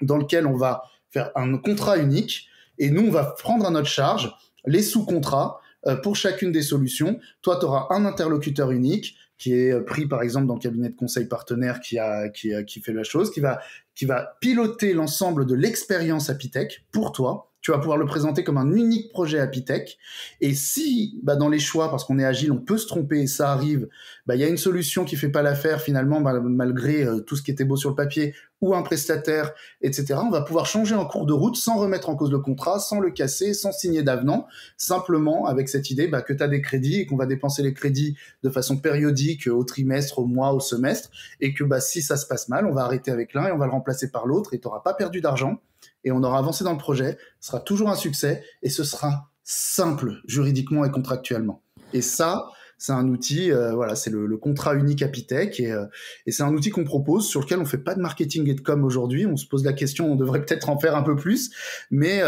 dans lequel on va faire un contrat unique, et nous, on va prendre à notre charge les sous-contrats pour chacune des solutions. Toi, tu auras un interlocuteur unique, qui est pris par exemple dans le cabinet de conseil partenaire qui fait la chose, qui va piloter l'ensemble de l'expérience Happy Tech pour toi. Tu vas pouvoir le présenter comme un unique projet Happy Tech. Et si, dans les choix, parce qu'on est agile, on peut se tromper et ça arrive, il y a une solution qui fait pas l'affaire finalement, malgré tout ce qui était beau sur le papier, ou un prestataire, etc. On va pouvoir changer en cours de route sans remettre en cause le contrat, sans le casser, sans signer d'avenant, simplement avec cette idée que tu as des crédits et qu'on va dépenser les crédits de façon périodique, au trimestre, au mois, au semestre, et que si ça se passe mal, on va arrêter avec l'un et on va le remplacer par l'autre, et tu n'auras pas perdu d'argent, et on aura avancé dans le projet, ce sera toujours un succès, et ce sera simple juridiquement et contractuellement. Et ça, c'est un outil, c'est le contrat unique Happy Tech, et c'est un outil qu'on propose, sur lequel on fait pas de marketing et de com aujourd'hui. On se pose la question, on devrait peut-être en faire un peu plus, mais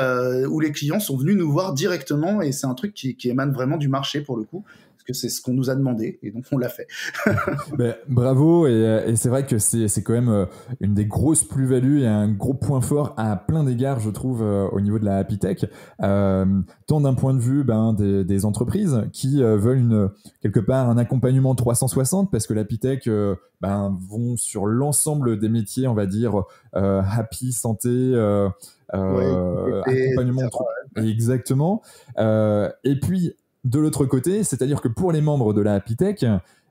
où les clients sont venus nous voir directement, et c'est un truc qui émane vraiment du marché pour le coup, parce que c'est ce qu'on nous a demandé, et donc on l'a fait. Bravo, et c'est vrai que c'est quand même une des grosses plus-values et un gros point fort à plein d'égards, je trouve, au niveau de la Happy Tech, tant d'un point de vue des entreprises qui veulent quelque part un accompagnement 360, parce que la Happy Tech vont sur l'ensemble des métiers, on va dire happy, santé, accompagnement, exactement, et puis de l'autre côté, c'est-à-dire que pour les membres de la Happy Tech,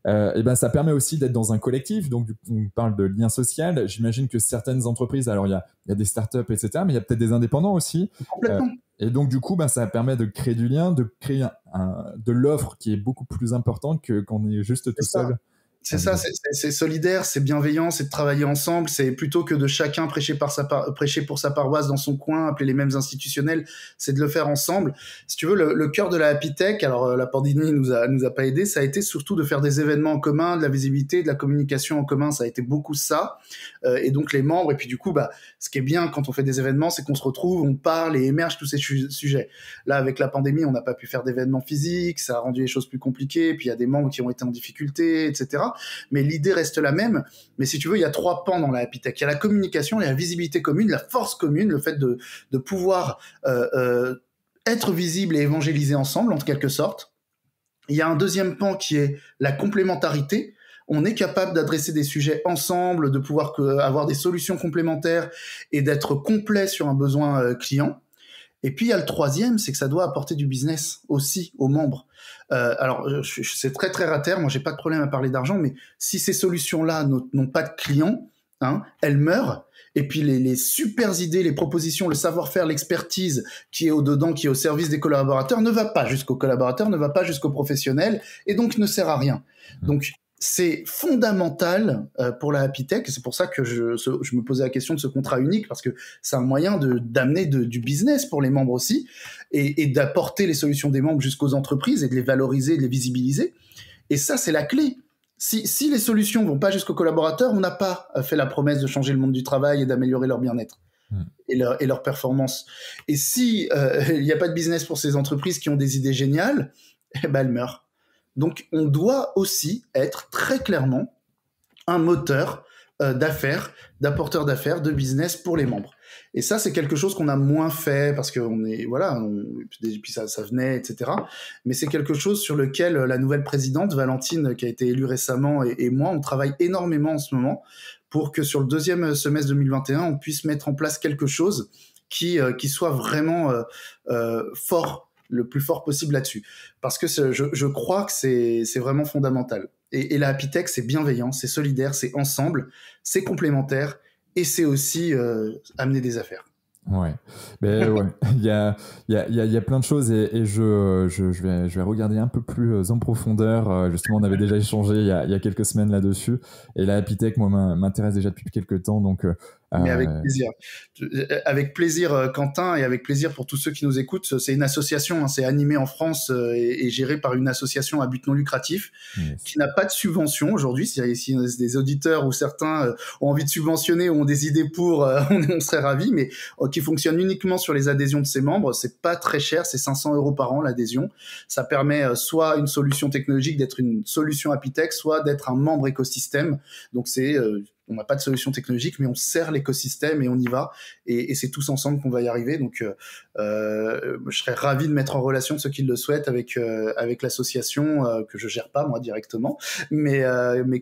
ça permet aussi d'être dans un collectif. Donc, on parle de lien social. J'imagine que certaines entreprises, alors il y a des startups, etc., mais il y a peut-être des indépendants aussi. Complètement. Et donc, du coup, ça permet de créer du lien, de créer de l'offre qui est beaucoup plus importante que quand on est juste tout seul. C'est ça, c'est solidaire, c'est bienveillant, c'est de travailler ensemble, c'est plutôt que de chacun prêcher pour sa paroisse dans son coin, appeler les mêmes institutionnels, c'est de le faire ensemble. Si tu veux, le cœur de la Happy Tech, alors la pandémie nous a pas aidé, ça a été surtout de faire des événements en commun, de la visibilité, de la communication en commun, ça a été beaucoup ça. Et donc les membres, et puis du coup, ce qui est bien quand on fait des événements, c'est qu'on se retrouve, on parle et émerge tous ces sujets. Là, avec la pandémie, on n'a pas pu faire d'événements physiques, ça a rendu les choses plus compliquées, puis il y a des membres qui ont été en difficulté, etc. Mais l'idée reste la même. Mais si tu veux, il y a 3 pans dans la Happy Tech. Il y a la communication, il y a la visibilité commune, la force commune, le fait de pouvoir être visible et évangéliser ensemble, en quelque sorte. Il y a un deuxième pan qui est la complémentarité. On est capable d'adresser des sujets ensemble, de pouvoir avoir des solutions complémentaires et d'être complet sur un besoin client. Et puis il y a le troisième, c'est que ça doit apporter du business aussi aux membres. Alors c'est très très rater, moi j'ai pas de problème à parler d'argent, mais si ces solutions-là n'ont pas de clients, elles meurent. Et puis les super idées, les propositions, le savoir-faire, l'expertise qui est au-dedans, qui est au service des collaborateurs, ne va pas jusqu'aux collaborateurs, ne va pas jusqu'aux professionnels, et donc ne sert à rien. Donc c'est fondamental pour la Happy Tech, et c'est pour ça que je me posais la question de ce contrat unique, parce que c'est un moyen d'amener du business pour les membres aussi, et d'apporter les solutions des membres jusqu'aux entreprises, et de les valoriser, de les visibiliser. Et ça, c'est la clé. Si les solutions vont pas jusqu'aux collaborateurs, on n'a pas fait la promesse de changer le monde du travail et d'améliorer leur bien-être. et leur performance. Et si il n'y a pas de business pour ces entreprises qui ont des idées géniales, eh ben elles meurent. Donc on doit aussi être très clairement un moteur d'affaires, d'apporteur d'affaires, de business pour les membres. Et ça, c'est quelque chose qu'on a moins fait parce qu'on est, voilà, et puis ça venait, etc. Mais c'est quelque chose sur lequel la nouvelle présidente, Valentine, qui a été élue récemment, et moi, on travaille énormément en ce moment pour que sur le deuxième semestre 2021, on puisse mettre en place quelque chose qui soit vraiment fort, le plus fort possible là-dessus. Parce que je crois que c'est vraiment fondamental. Et la Happy Tech, c'est bienveillant, c'est solidaire, c'est ensemble, c'est complémentaire, et c'est aussi amener des affaires. Ouais, mais ouais, il y a plein de choses et je vais regarder un peu plus en profondeur. Justement, on avait déjà échangé il y a quelques semaines là-dessus. Et la Happy Tech, moi, m'intéresse déjà depuis quelques temps. Donc, mais avec plaisir. Avec plaisir, Quentin, et avec plaisir pour tous ceux qui nous écoutent. C'est une association, hein, c'est animé en France et géré par une association à but non lucratif qui n'a pas de subvention aujourd'hui. Si des auditeurs ou certains ont envie de subventionner ou ont des idées pour, on serait ravis, mais qui fonctionne uniquement sur les adhésions de ses membres. C'est pas très cher, c'est 500 € par an l'adhésion. Ça permet soit une solution technologique d'être une solution Happy Tech, soit d'être un membre écosystème. Donc c'est on n'a pas de solution technologique, mais on sert l'écosystème et on y va. Et c'est tous ensemble qu'on va y arriver. Donc, je serais ravi de mettre en relation ceux qui le souhaitent avec l'association que je gère pas moi directement, mais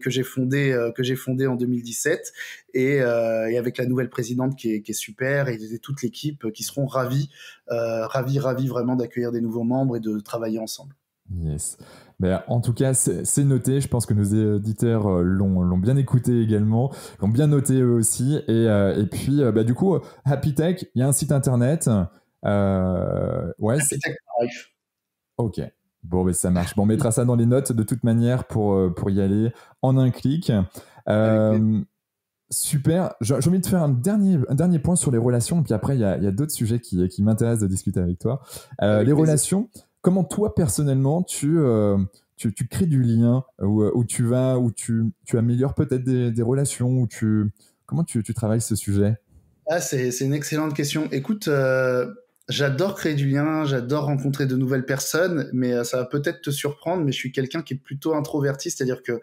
que j'ai fondée en 2017 et avec la nouvelle présidente qui est super et toute l'équipe qui seront ravis vraiment d'accueillir des nouveaux membres et de travailler ensemble. Yes. Ben, en tout cas, c'est noté. Je pense que nos auditeurs l'ont bien écouté également, l'ont bien noté eux aussi. Et puis, du coup, Happy Tech, il y a un site internet. Ouais, Happy Tech Life. Ok. Bon, ça marche. Bon, on mettra ça dans les notes de toute manière pour y aller en un clic. Super. J'ai envie de faire un dernier point sur les relations. Puis après, il y a d'autres sujets qui m'intéressent de discuter avec toi. Les relations. Comment toi, personnellement, tu crées du lien, où tu améliores peut-être des relations, comment tu travailles ce sujet? Ah, c'est une excellente question. Écoute, j'adore créer du lien, j'adore rencontrer de nouvelles personnes, mais ça va peut-être te surprendre, mais je suis quelqu'un qui est plutôt introverti, c'est-à-dire que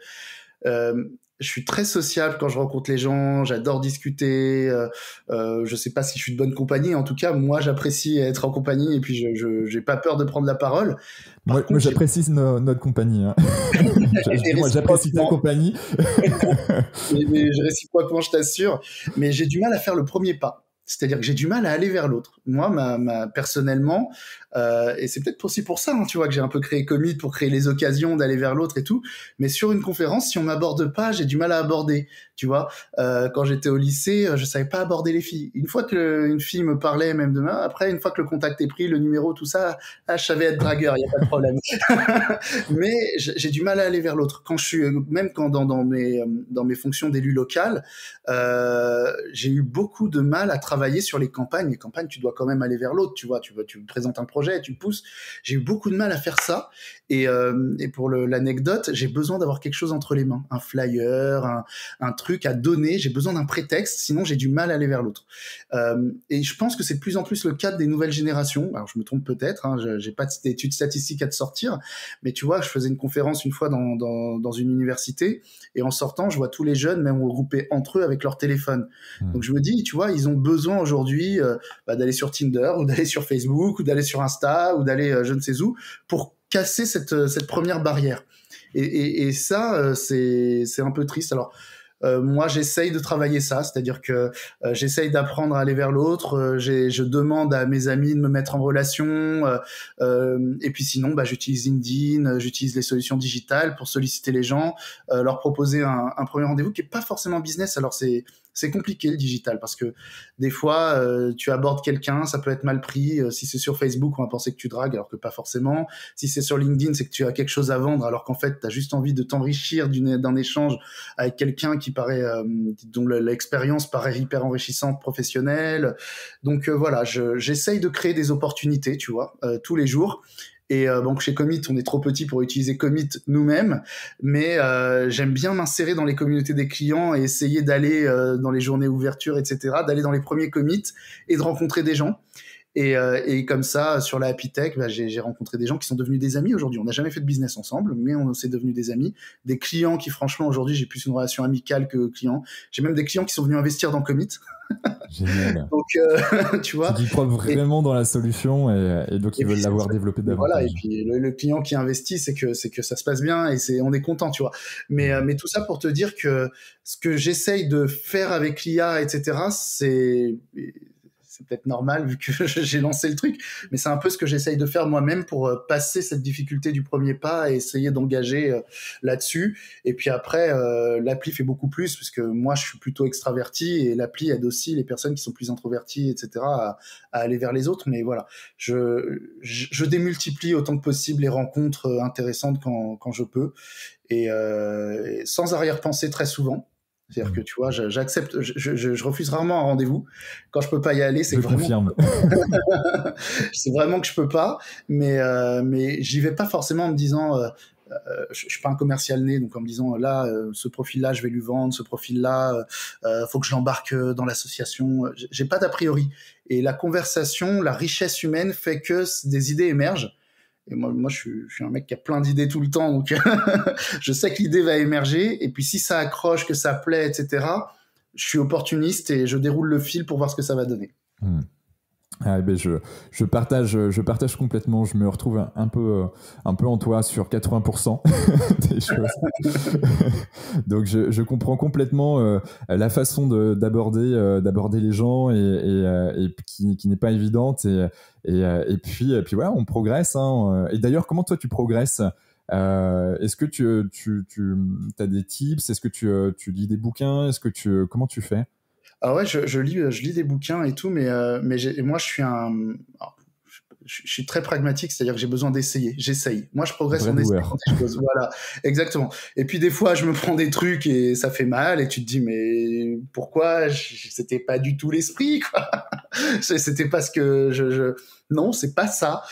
je suis très sociable quand je rencontre les gens, j'adore discuter, je sais pas si je suis de bonne compagnie, en tout cas, moi, j'apprécie être en compagnie et puis je j'ai pas peur de prendre la parole. Moi, j'apprécie notre compagnie. Hein. Moi, j'apprécie ta compagnie. mais réciproquement, je t'assure, mais j'ai du mal à faire le premier pas. C'est-à-dire que j'ai du mal à aller vers l'autre. Moi, personnellement, et c'est peut-être aussi pour ça, hein, tu vois, que j'ai un peu créé Commit pour créer les occasions d'aller vers l'autre et tout. Mais sur une conférence, si on m'aborde pas, j'ai du mal à aborder. Tu vois, quand j'étais au lycée, je savais pas aborder les filles. Une fois qu'une fille me parlait, même demain, après, une fois que le contact est pris, le numéro, tout ça, je savais être dragueur, il y a pas de problème. Mais j'ai du mal à aller vers l'autre. Même quand dans mes fonctions d'élu local, j'ai eu beaucoup de mal à travailler sur les campagnes. Les campagnes, tu dois quand même aller vers l'autre, tu vois, tu présentes un projet, tu pousses. J'ai eu beaucoup de mal à faire ça. Et pour l'anecdote, j'ai besoin d'avoir quelque chose entre les mains, un flyer, un truc à donner. J'ai besoin d'un prétexte, sinon j'ai du mal à aller vers l'autre. Et je pense que c'est de plus en plus le cas des nouvelles générations. Alors je me trompe peut-être, hein, j'ai pas d'études statistiques à te sortir, mais tu vois, je faisais une conférence une fois dans une université, et en sortant, je vois tous les jeunes même regroupés entre eux avec leur téléphone. Donc je me dis, tu vois, ils ont besoin aujourd'hui d'aller sur Tinder ou d'aller sur Facebook ou d'aller sur Insta ou d'aller je ne sais où pour casser cette première barrière. Et ça, c'est un peu triste. Alors, moi, j'essaye de travailler ça, c'est-à-dire que j'essaye d'apprendre à aller vers l'autre. Je demande à mes amis de me mettre en relation. Et puis sinon, j'utilise LinkedIn, j'utilise les solutions digitales pour solliciter les gens, leur proposer un premier rendez-vous qui est pas forcément business. Alors c'est compliqué le digital parce que des fois tu abordes quelqu'un, ça peut être mal pris. Si c'est sur Facebook, on va penser que tu dragues alors que pas forcément. Si c'est sur LinkedIn, c'est que tu as quelque chose à vendre alors qu'en fait tu as juste envie de t'enrichir d'un échange avec quelqu'un qui paraît dont l'expérience paraît hyper enrichissante, professionnelle. Donc voilà, j'essaye de créer des opportunités, tu vois, tous les jours. Et donc chez Commit, on est trop petit pour utiliser Commit nous-mêmes, mais j'aime bien m'insérer dans les communautés des clients et essayer d'aller dans les journées ouverture, etc., d'aller dans les premiers commits et de rencontrer des gens. Et comme ça, sur la Happy Tech, j'ai rencontré des gens qui sont devenus des amis aujourd'hui. On n'a jamais fait de business ensemble, mais on s'est devenus des amis. Des clients qui, franchement, aujourd'hui, j'ai plus une relation amicale que client. J'ai même des clients qui sont venus investir dans Commit. Génial. Donc, tu vois. C'est qu'ils croient vraiment dans la solution et donc ils veulent l'avoir développée davantage. Voilà, et puis le client qui investit, c'est que ça se passe bien et on est content, tu vois. Mais tout ça pour te dire que ce que j'essaye de faire avec l'IA, etc., c'est peut-être normal vu que j'ai lancé le truc, mais c'est un peu ce que j'essaye de faire moi-même pour passer cette difficulté du premier pas et essayer d'engager là-dessus. Et puis après, l'appli fait beaucoup plus, parce que moi, je suis plutôt extraverti et l'appli aide aussi les personnes qui sont plus introverties, etc., à aller vers les autres. Mais voilà, je démultiplie autant que possible les rencontres intéressantes quand je peux, et sans arrière-pensée très souvent. C'est-à-dire que tu vois, j'accepte, je refuse rarement un rendez-vous. Quand je peux pas y aller, c'est vraiment c'est vraiment que je peux pas. Mais j'y vais pas forcément en me disant, je suis pas un commercial né, donc en me disant là, ce profil-là, je vais lui vendre, ce profil-là, faut que je l'embarque dans l'association. J'ai pas d'a priori. Et la conversation, la richesse humaine fait que des idées émergent. Et moi je suis un mec qui a plein d'idées tout le temps, donc je sais que l'idée va émerger. Et puis si ça accroche, que ça plaît, etc., je suis opportuniste et je déroule le fil pour voir ce que ça va donner. Ah, ben je partage complètement. Je me retrouve un peu en toi sur 80% des choses. Donc je comprends complètement la façon d'aborder les gens et qui n'est pas évidente, et puis voilà, on progresse, hein. Et d'ailleurs, comment toi tu progresses? Est-ce que tu as des tips? Est-ce que tu lis des bouquins? Comment tu fais? Ah ouais, je lis des bouquins et tout, mais moi je suis très pragmatique, c'est-à-dire que j'ai besoin d'essayer. J'essaye. Moi, je progresse en essayant des choses. Voilà, exactement. Et puis des fois, je me prends des trucs et ça fait mal, et tu te dis mais pourquoi? C'était pas du tout l'esprit, quoi. C'était pas ce que non, c'est pas ça.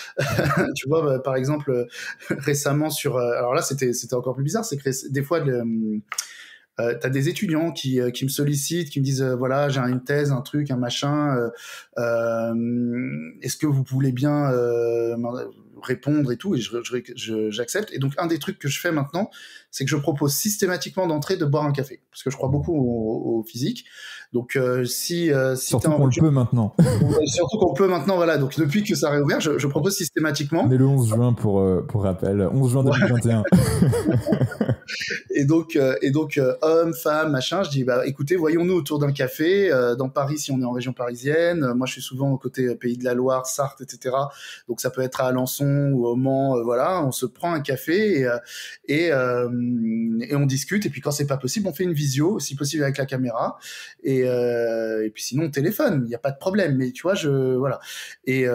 Tu vois, par exemple, récemment alors là, c'était encore plus bizarre, c'est que des fois t'as des étudiants qui me sollicitent, qui me disent voilà, j'ai une thèse, un truc, un machin, est-ce que vous voulez bien répondre et tout, et j'accepte. Et donc un des trucs que je fais maintenant, c'est que je propose systématiquement d'entrée de boire un café, parce que je crois beaucoup au physique. Donc si surtout qu'on le peut maintenant. Surtout qu'on peut maintenant, voilà. Donc depuis que ça a réouvert, je propose systématiquement. On est le 11 juin pour rappel, 11 juin 2021. Et donc homme, femme, machin, je dis bah écoutez, voyons-nous autour d'un café dans Paris si on est en région parisienne. Moi je suis souvent au côté Pays de la Loire, Sarthe, etc. Donc ça peut être à Alençon ou au Mans, voilà. On se prend un café et on discute, et puis quand c'est pas possible, on fait une visio, si possible avec la caméra, et puis sinon on téléphone, il y a pas de problème. Mais tu vois, voilà. Et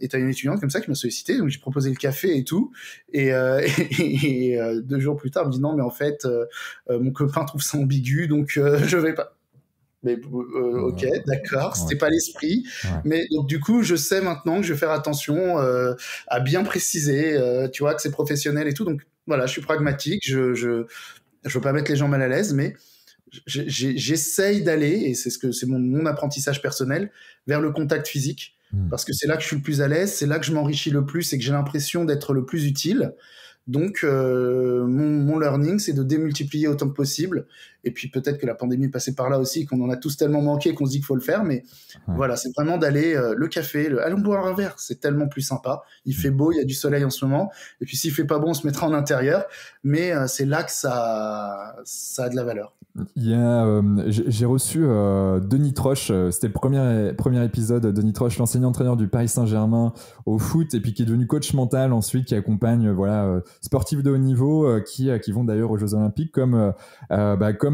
t'as une étudiante comme ça qui m'a sollicité, donc j'ai proposé le café et tout, et 2 jours plus tard, elle me dit non mais en fait mon copain trouve ça ambigu, donc je vais pas. Mais ok, d'accord, c'était pas l'esprit. Ouais. Mais donc du coup, je sais maintenant que je vais faire attention à bien préciser, tu vois, que c'est professionnel et tout. Donc voilà, je suis pragmatique, je veux pas mettre les gens mal à l'aise, mais j'essaye d'aller, et c'est mon apprentissage personnel, vers le contact physique, parce que c'est là que je suis le plus à l'aise, c'est là que je m'enrichis le plus et que j'ai l'impression d'être le plus utile. Donc, mon learning, c'est de démultiplier autant que possible. Et puis, peut-être que la pandémie est passée par là aussi, qu'on en a tous tellement manqué qu'on se dit qu'il faut le faire. Mais voilà, c'est vraiment d'aller le café, allons boire un verre. C'est tellement plus sympa. Il fait beau, il y a du soleil en ce moment. Et puis, s'il fait pas bon, on se mettra en intérieur. Mais c'est là que ça a de la valeur. J'ai reçu Denis Troche, c'était le premier épisode. Denis Troche, l'enseignant-entraîneur du Paris Saint-Germain au foot, et puis qui est devenu coach mental ensuite, qui accompagne sportifs de haut niveau qui vont d'ailleurs aux Jeux Olympiques comme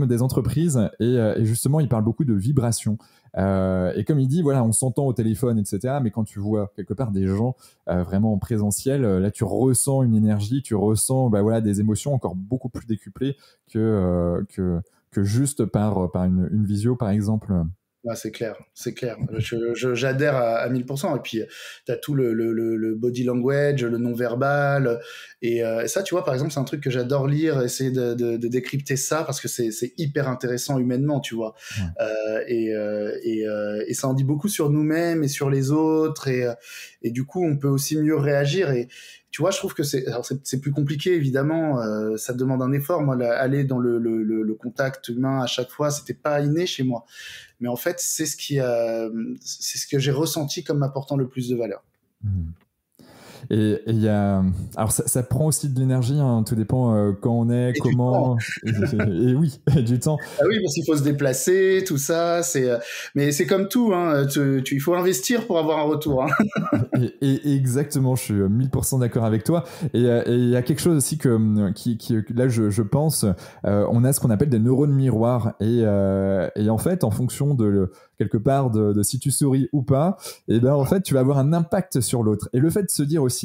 des entreprises, et justement il parle beaucoup de vibrations. Et comme il dit, voilà, on s'entend au téléphone, etc. Mais quand tu vois quelque part des gens vraiment en présentiel, là tu ressens une énergie, tu ressens des émotions encore beaucoup plus décuplées que juste par une visio, par exemple. Ouais, c'est clair, c'est clair. J'adhère à 1000%. Et puis, tu as tout le body language, le non-verbal. Et ça, tu vois, par exemple, c'est un truc que j'adore lire, essayer de décrypter ça, parce que c'est hyper intéressant humainement, tu vois. Ouais. Et ça en dit beaucoup sur nous-mêmes et sur les autres. Et du coup, on peut aussi mieux réagir. Et tu vois, je trouve que c'est plus compliqué, évidemment. Ça demande un effort. Moi, aller dans le contact humain à chaque fois, c'était pas inné chez moi. Mais en fait, c'est ce que j'ai ressenti comme m'apportant le plus de valeur. Mmh. Et il y a... Alors, ça prend aussi de l'énergie, hein, tout dépend quand on est, Et comment... Et oui, du temps. Ah oui, parce qu'il faut se déplacer, tout ça. Mais c'est comme tout, hein, il faut investir pour avoir un retour. Hein. Et exactement, je suis 1000% d'accord avec toi. Et il y a quelque chose aussi qui là, je pense, on a ce qu'on appelle des neurones miroirs. Et en fait, en fonction quelque part de si tu souris ou pas, et ben en fait, tu vas avoir un impact sur l'autre. Et le fait de se dire aussi,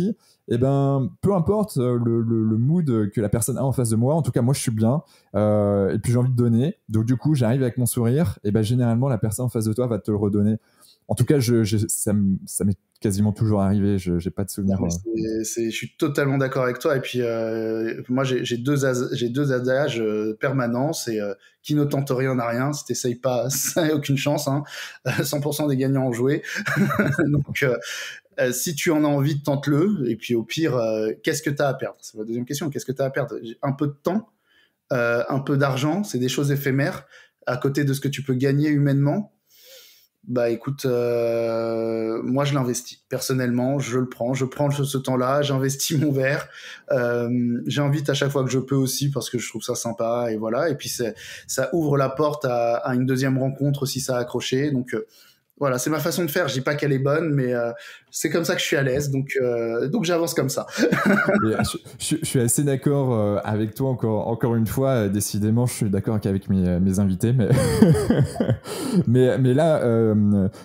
eh ben, peu importe le mood que la personne a en face de moi, en tout cas, moi, je suis bien. Et puis, j'ai envie de donner. Donc, du coup, j'arrive avec mon sourire. Et ben, généralement, la personne en face de toi va te le redonner. En tout cas, ça m'est quasiment toujours arrivé. Je n'ai pas de souvenir. Je suis totalement d'accord avec toi. Et puis, moi, j'ai deux adages permanents. C'est qui ne tente rien n'a rien. Si t'essayes pas, ça n'a aucune chance. Hein. 100% des gagnants ont joué. Donc, si tu en as envie, tente-le. Et puis, au pire, qu'est-ce que tu as à perdre? C'est la deuxième question. Qu'est-ce que tu as à perdre? Un peu de temps, un peu d'argent. C'est des choses éphémères à côté de ce que tu peux gagner humainement. Bah écoute, moi je l'investis. Personnellement, je le prends. Je prends ce temps-là, j'investis mon verre. J'invite à chaque fois que je peux aussi parce que je trouve ça sympa et voilà. Et puis ça ouvre la porte à une deuxième rencontre si ça a accroché. Donc voilà, c'est ma façon de faire. Je dis pas qu'elle est bonne, mais c'est comme ça que je suis à l'aise. Donc j'avance comme ça. Je suis assez d'accord avec toi encore une fois. Décidément, je suis d'accord qu'avec mes invités, mais mais là,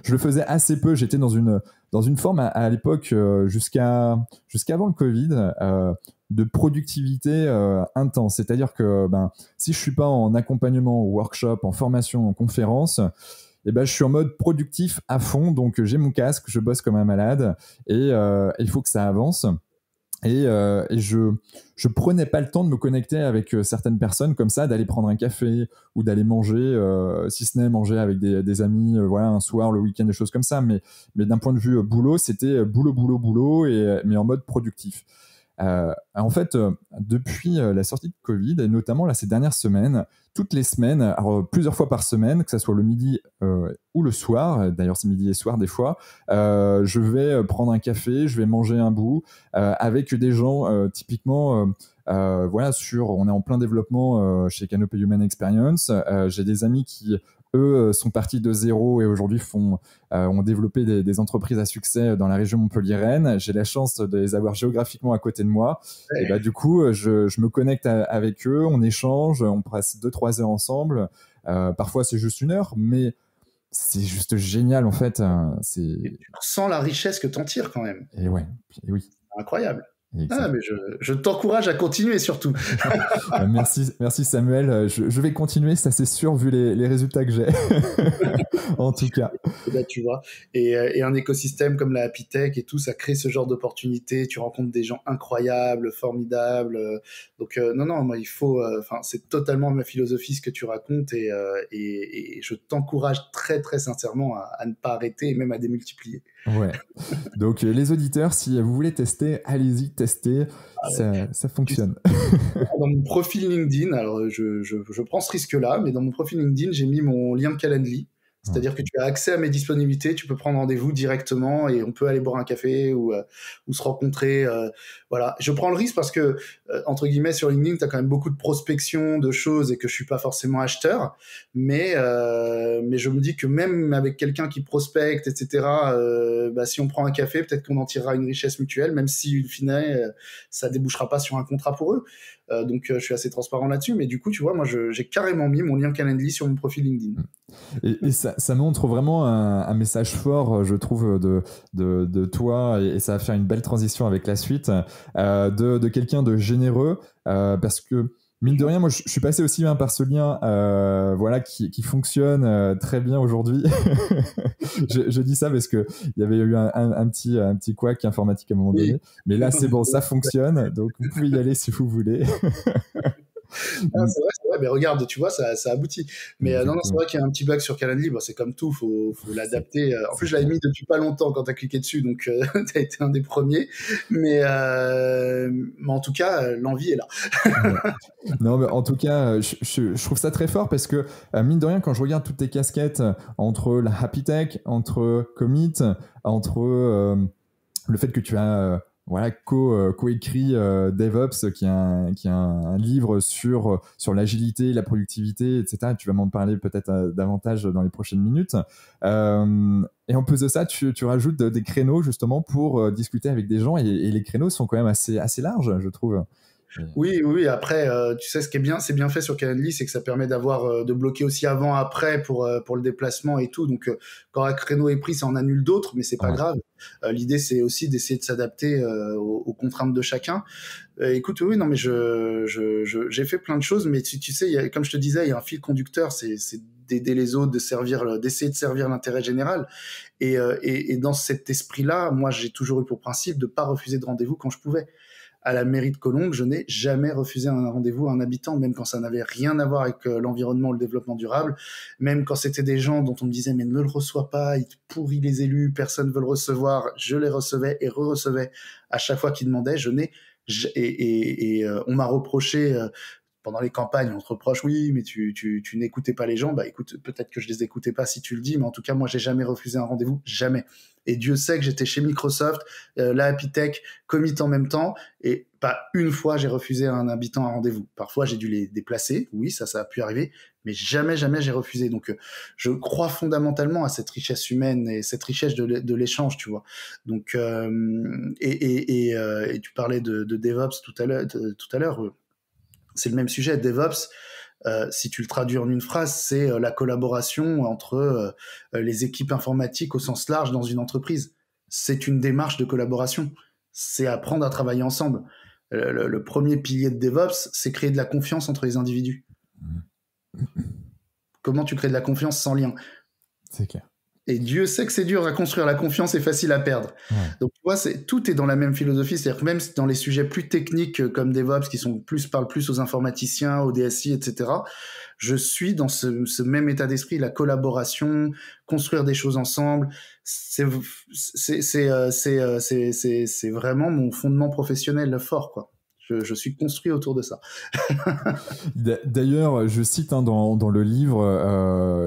je le faisais assez peu. J'étais dans une forme à l'époque jusqu'avant le Covid. De productivité intense. C'est-à-dire que si je suis pas en accompagnement, en workshop, en formation, en conférence, et ben, je suis en mode productif à fond, donc j'ai mon casque, je bosse comme un malade et il faut que ça avance. Et je prenais pas le temps de me connecter avec certaines personnes comme ça, d'aller prendre un café ou d'aller manger, si ce n'est manger avec des amis, voilà, un soir, le week-end, des choses comme ça. Mais d'un point de vue boulot, c'était boulot, mais en mode productif. En fait, depuis la sortie de Covid, et notamment là, ces dernières semaines, toutes les semaines, alors, plusieurs fois par semaine, que ce soit le midi ou le soir, d'ailleurs c'est midi et soir des fois, je vais prendre un café, je vais manger un bout avec des gens typiquement... voilà, on est en plein développement chez Canopy Human Experience. J'ai des amis qui, eux, sont partis de zéro et aujourd'hui ont développé des entreprises à succès dans la région montpelliéraine. J'ai la chance de les avoir géographiquement à côté de moi. Ouais. Et du coup, je me connecte avec eux, on échange, on passe 2-3 heures ensemble. Parfois, c'est juste 1 heure, mais c'est juste génial en fait. Et tu ressens la richesse que t'en tires quand même. Et ouais, et oui. Incroyable. Ah, mais je t'encourage à continuer surtout. Merci Samuel. Je vais continuer, ça c'est sûr, vu les résultats que j'ai. En tout cas. Et là, tu vois. Et un écosystème comme la Happy Tech et tout, ça crée ce genre d'opportunités. Tu rencontres des gens incroyables, formidables. Donc, non, moi, il faut. C'est totalement ma philosophie ce que tu racontes et je t'encourage très, très sincèrement à ne pas arrêter et même à démultiplier. Ouais. Donc, les auditeurs, si vous voulez tester, allez-y, testez. Ça fonctionne. Dans mon profil LinkedIn, alors je prends ce risque-là, mais dans mon profil LinkedIn, j'ai mis mon lien Calendly. C'est-à-dire que tu as accès à mes disponibilités, tu peux prendre rendez-vous directement et on peut aller boire un café ou se rencontrer. Voilà. Je prends le risque parce que, entre guillemets, sur LinkedIn, tu as quand même beaucoup de prospection de choses et que je suis pas forcément acheteur. Mais je me dis que même avec quelqu'un qui prospecte, etc., si on prend un café, peut-être qu'on en tirera une richesse mutuelle, même si, in fine, ça débouchera pas sur un contrat pour eux. Donc, je suis assez transparent là-dessus. Mais du coup, tu vois, moi, j'ai carrément mis mon lien Calendly sur mon profil LinkedIn. Et ça montre vraiment un message fort, je trouve, de toi, et ça va faire une belle transition avec la suite, de quelqu'un de généreux, parce que mine de rien, moi, je suis passé aussi par ce lien, voilà, qui fonctionne très bien aujourd'hui. Je dis ça parce que il y avait eu un petit couac informatique à un moment donné, mais là, c'est bon, ça fonctionne, donc vous pouvez y aller si vous voulez. Ah, c'est vrai, mais regarde, tu vois, ça aboutit. Mais non, c'est vrai qu'il y a un petit bug sur Calendly, bon, c'est comme tout, faut l'adapter. En plus, je l'avais mis depuis pas longtemps quand tu as cliqué dessus, donc tu as été un des premiers. Mais en tout cas, l'envie est là. Non, mais en tout cas, je trouve ça très fort parce que, mine de rien, quand je regarde toutes tes casquettes entre la Happy Tech, entre Commit, entre le fait que tu as voilà, co-écrit DevOps, qui est un livre sur l'agilité, la productivité, etc. Tu vas m'en parler peut-être davantage dans les prochaines minutes. Et en plus de ça, tu rajoutes des créneaux justement pour discuter avec des gens et les créneaux sont quand même assez larges, je trouve. Oui. Après, tu sais, ce qui est bien, c'est bien fait sur Calendly, c'est que ça permet de bloquer aussi avant, après pour le déplacement et tout. Donc, quand un créneau est pris, ça en annule d'autres, mais c'est pas grave. L'idée, c'est aussi d'essayer de s'adapter aux contraintes de chacun. Écoute, oui, non, mais j'ai fait plein de choses, mais tu sais, comme je te disais, il y a un fil conducteur, c'est d'aider les autres, d'essayer de servir l'intérêt général. Et dans cet esprit-là, moi, j'ai toujours eu pour principe de pas refuser de rendez-vous quand je pouvais. À la mairie de Colombes, je n'ai jamais refusé un rendez-vous à un habitant, même quand ça n'avait rien à voir avec l'environnement ou le développement durable, même quand c'était des gens dont on me disait mais ne le reçois pas, il te pourrit les élus, personne ne veut le recevoir, je les recevais et re-recevais à chaque fois qu'ils demandaient. On m'a reproché pendant les campagnes, on te reproche, oui, mais tu n'écoutais pas les gens. Bah écoute, peut-être que je les écoutais pas si tu le dis, mais en tout cas, moi, j'ai jamais refusé un rendez-vous, jamais. Et Dieu sait que j'étais chez Microsoft, la Happy Tech, Commit en même temps, et pas une fois j'ai refusé à un habitant un rendez-vous. Parfois, j'ai dû les déplacer, oui, ça a pu arriver, mais jamais j'ai refusé. Donc, je crois fondamentalement à cette richesse humaine et cette richesse de l'échange, tu vois. Donc, et tu parlais de DevOps tout à l'heure. C'est le même sujet. DevOps, si tu le traduis en une phrase, c'est la collaboration entre les équipes informatiques au sens large dans une entreprise. C'est une démarche de collaboration. C'est apprendre à travailler ensemble. Le premier pilier de DevOps, c'est créer de la confiance entre les individus. Comment tu crées de la confiance sans lien ? C'est clair. Et Dieu sait que c'est dur à construire, la confiance est facile à perdre. Ouais. Donc tu vois, tout est dans la même philosophie, c'est-à-dire que même dans les sujets plus techniques comme DevOps, qui parlent plus aux informaticiens, aux DSI, etc., je suis dans ce même état d'esprit, la collaboration, construire des choses ensemble, c'est vraiment mon fondement professionnel fort, quoi. Je suis construit autour de ça. D'ailleurs, je cite dans le livre,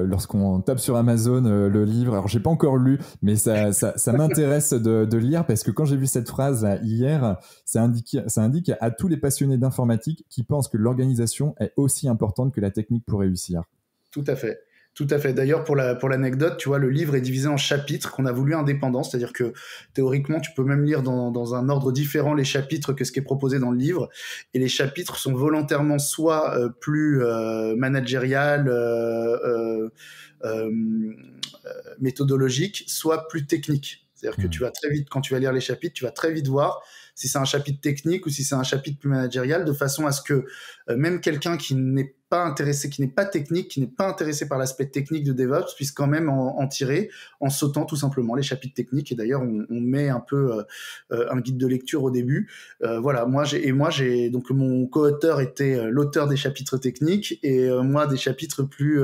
lorsqu'on tape sur Amazon le livre, alors j'ai pas encore lu, mais ça m'intéresse de lire parce que quand j'ai vu cette phrase là, hier, ça indique à tous les passionnés d'informatique qui pensent que l'organisation est aussi importante que la technique pour réussir. Tout à fait. Tout à fait. D'ailleurs, pour l'anecdote, tu vois, le livre est divisé en chapitres qu'on a voulu indépendants, c'est-à-dire que théoriquement, tu peux même lire dans un ordre différent les chapitres que ce qui est proposé dans le livre. Et les chapitres sont volontairement soit plus managérial, méthodologique, soit plus technique. C'est-à-dire que tu vas très vite, quand tu vas lire les chapitres, tu vas très vite voir si c'est un chapitre technique ou si c'est un chapitre plus managérial, de façon à ce que même quelqu'un qui n'est pas intéressé, qui n'est pas technique, qui n'est pas intéressé par l'aspect technique de DevOps, puisse quand même en tirer en sautant tout simplement les chapitres techniques. Et d'ailleurs, on met un peu un guide de lecture au début. Voilà, donc mon co-auteur était l'auteur des chapitres techniques et moi des chapitres plus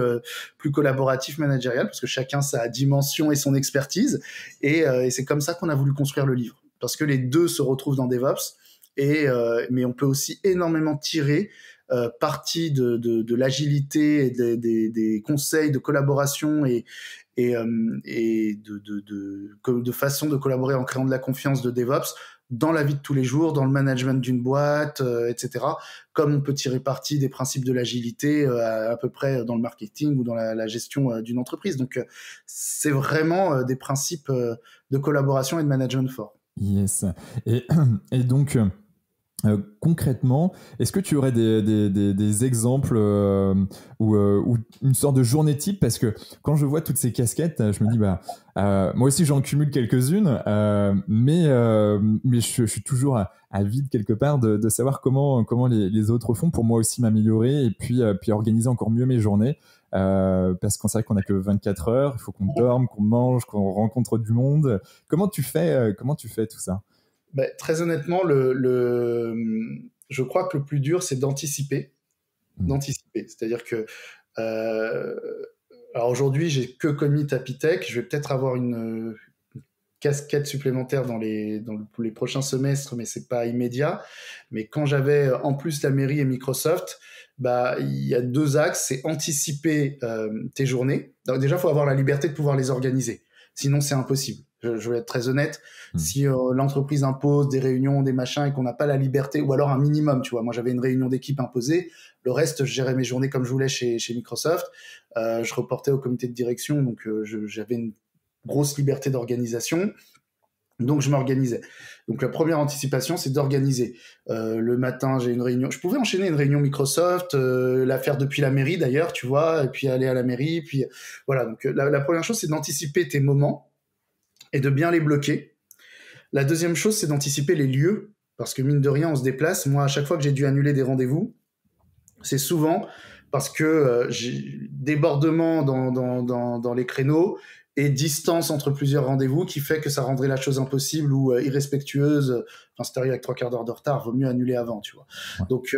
collaboratifs, managériels, parce que chacun sa dimension et son expertise. Et c'est comme ça qu'on a voulu construire le livre. Parce que les deux se retrouvent dans DevOps, mais on peut aussi énormément tirer parti de l'agilité et des conseils de collaboration et de façon de collaborer en créant de la confiance de DevOps dans la vie de tous les jours, dans le management d'une boîte, etc. Comme on peut tirer parti des principes de l'agilité à peu près dans le marketing ou dans la gestion d'une entreprise. Donc, c'est vraiment des principes de collaboration et de management forts. Yes. Et donc, Concrètement, est-ce que tu aurais des exemples ou une sorte de journée type? Parce que quand je vois toutes ces casquettes, je me dis, moi aussi j'en cumule quelques-unes, mais je suis toujours à vide quelque part de savoir comment les autres font pour moi aussi m'améliorer et puis organiser encore mieux mes journées. Parce qu'on sait qu'on n'a que 24 heures, il faut qu'on dorme, qu'on mange, qu'on rencontre du monde. Comment tu fais tout ça? Très honnêtement, je crois que le plus dur, c'est d'anticiper. C'est-à-dire que euh, alors aujourd'hui, j'ai que commit Apitech. Je vais peut-être avoir une casquette supplémentaire dans les prochains semestres, mais c'est pas immédiat. Mais quand j'avais en plus la mairie et Microsoft, il y a deux axes, c'est anticiper tes journées. Donc déjà, il faut avoir la liberté de pouvoir les organiser. Sinon, c'est impossible. Je vais être très honnête. Si l'entreprise impose des réunions, des machins, et qu'on n'a pas la liberté, ou alors un minimum, tu vois. Moi, j'avais une réunion d'équipe imposée. Le reste, je gérais mes journées comme je voulais chez Microsoft. Je reportais au comité de direction, donc j'avais une grosse liberté d'organisation. Donc, je m'organisais. Donc, la première anticipation, c'est d'organiser. Le matin, j'ai une réunion. Je pouvais enchaîner une réunion Microsoft, la faire depuis la mairie d'ailleurs, tu vois, et puis aller à la mairie. Puis voilà. Donc, la première chose, c'est d'anticiper tes moments et de bien les bloquer. La deuxième chose, c'est d'anticiper les lieux, parce que mine de rien, on se déplace. Moi, à chaque fois que j'ai dû annuler des rendez-vous, c'est souvent parce que j'ai débordement dans les créneaux et distance entre plusieurs rendez-vous qui fait que ça rendrait la chose impossible ou irrespectueuse. Enfin, si t'arrives avec 3 quarts d'heure de retard, vaut mieux annuler avant, tu vois. Ouais. Donc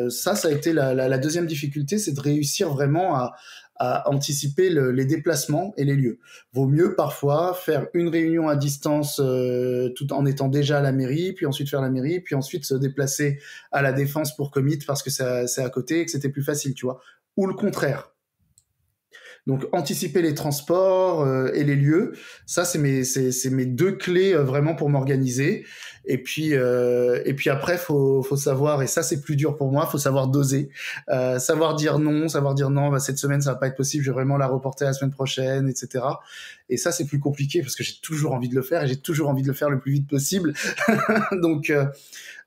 ça a été la deuxième difficulté, c'est de réussir vraiment à anticiper les déplacements et les lieux. Vaut mieux parfois faire une réunion à distance tout en étant déjà à la mairie, puis ensuite faire la mairie, puis ensuite se déplacer à la Défense pour commit parce que c'est à côté et que c'était plus facile, tu vois. Ou le contraire. Donc anticiper les transports et les lieux, ça c'est mes deux clés vraiment pour m'organiser. Et puis après faut savoir, et ça c'est plus dur pour moi, faut savoir doser, savoir dire non, cette semaine ça va pas être possible, je vais vraiment la reporter la semaine prochaine, etc. Et ça c'est plus compliqué parce que j'ai toujours envie de le faire et j'ai toujours envie de le faire le plus vite possible. Donc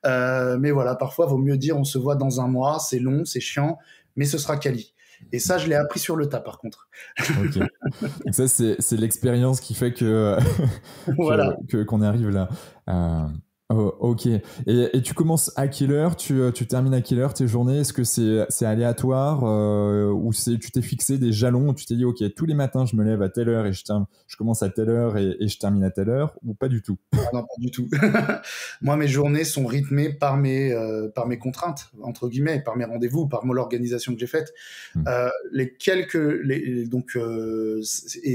mais voilà, parfois vaut mieux dire on se voit dans un mois, c'est long, c'est chiant, mais ce sera quali. Et ça, je l'ai appris sur le tas, par contre. Ok. Donc ça, c'est l'expérience qui fait voilà. qu'on arrive là. Ok. Et tu commences à quelle heure? Tu termines à quelle heure tes journées? Est-ce que c'est aléatoire ou tu t'es fixé des jalons où tu t'es dit, ok, tous les matins, je me lève à telle heure et je commence à telle heure et je termine à telle heure, ou pas du tout? Non, pas du tout. Moi, mes journées sont rythmées par mes contraintes, entre guillemets, par mes rendez-vous, par l'organisation que j'ai faite. Et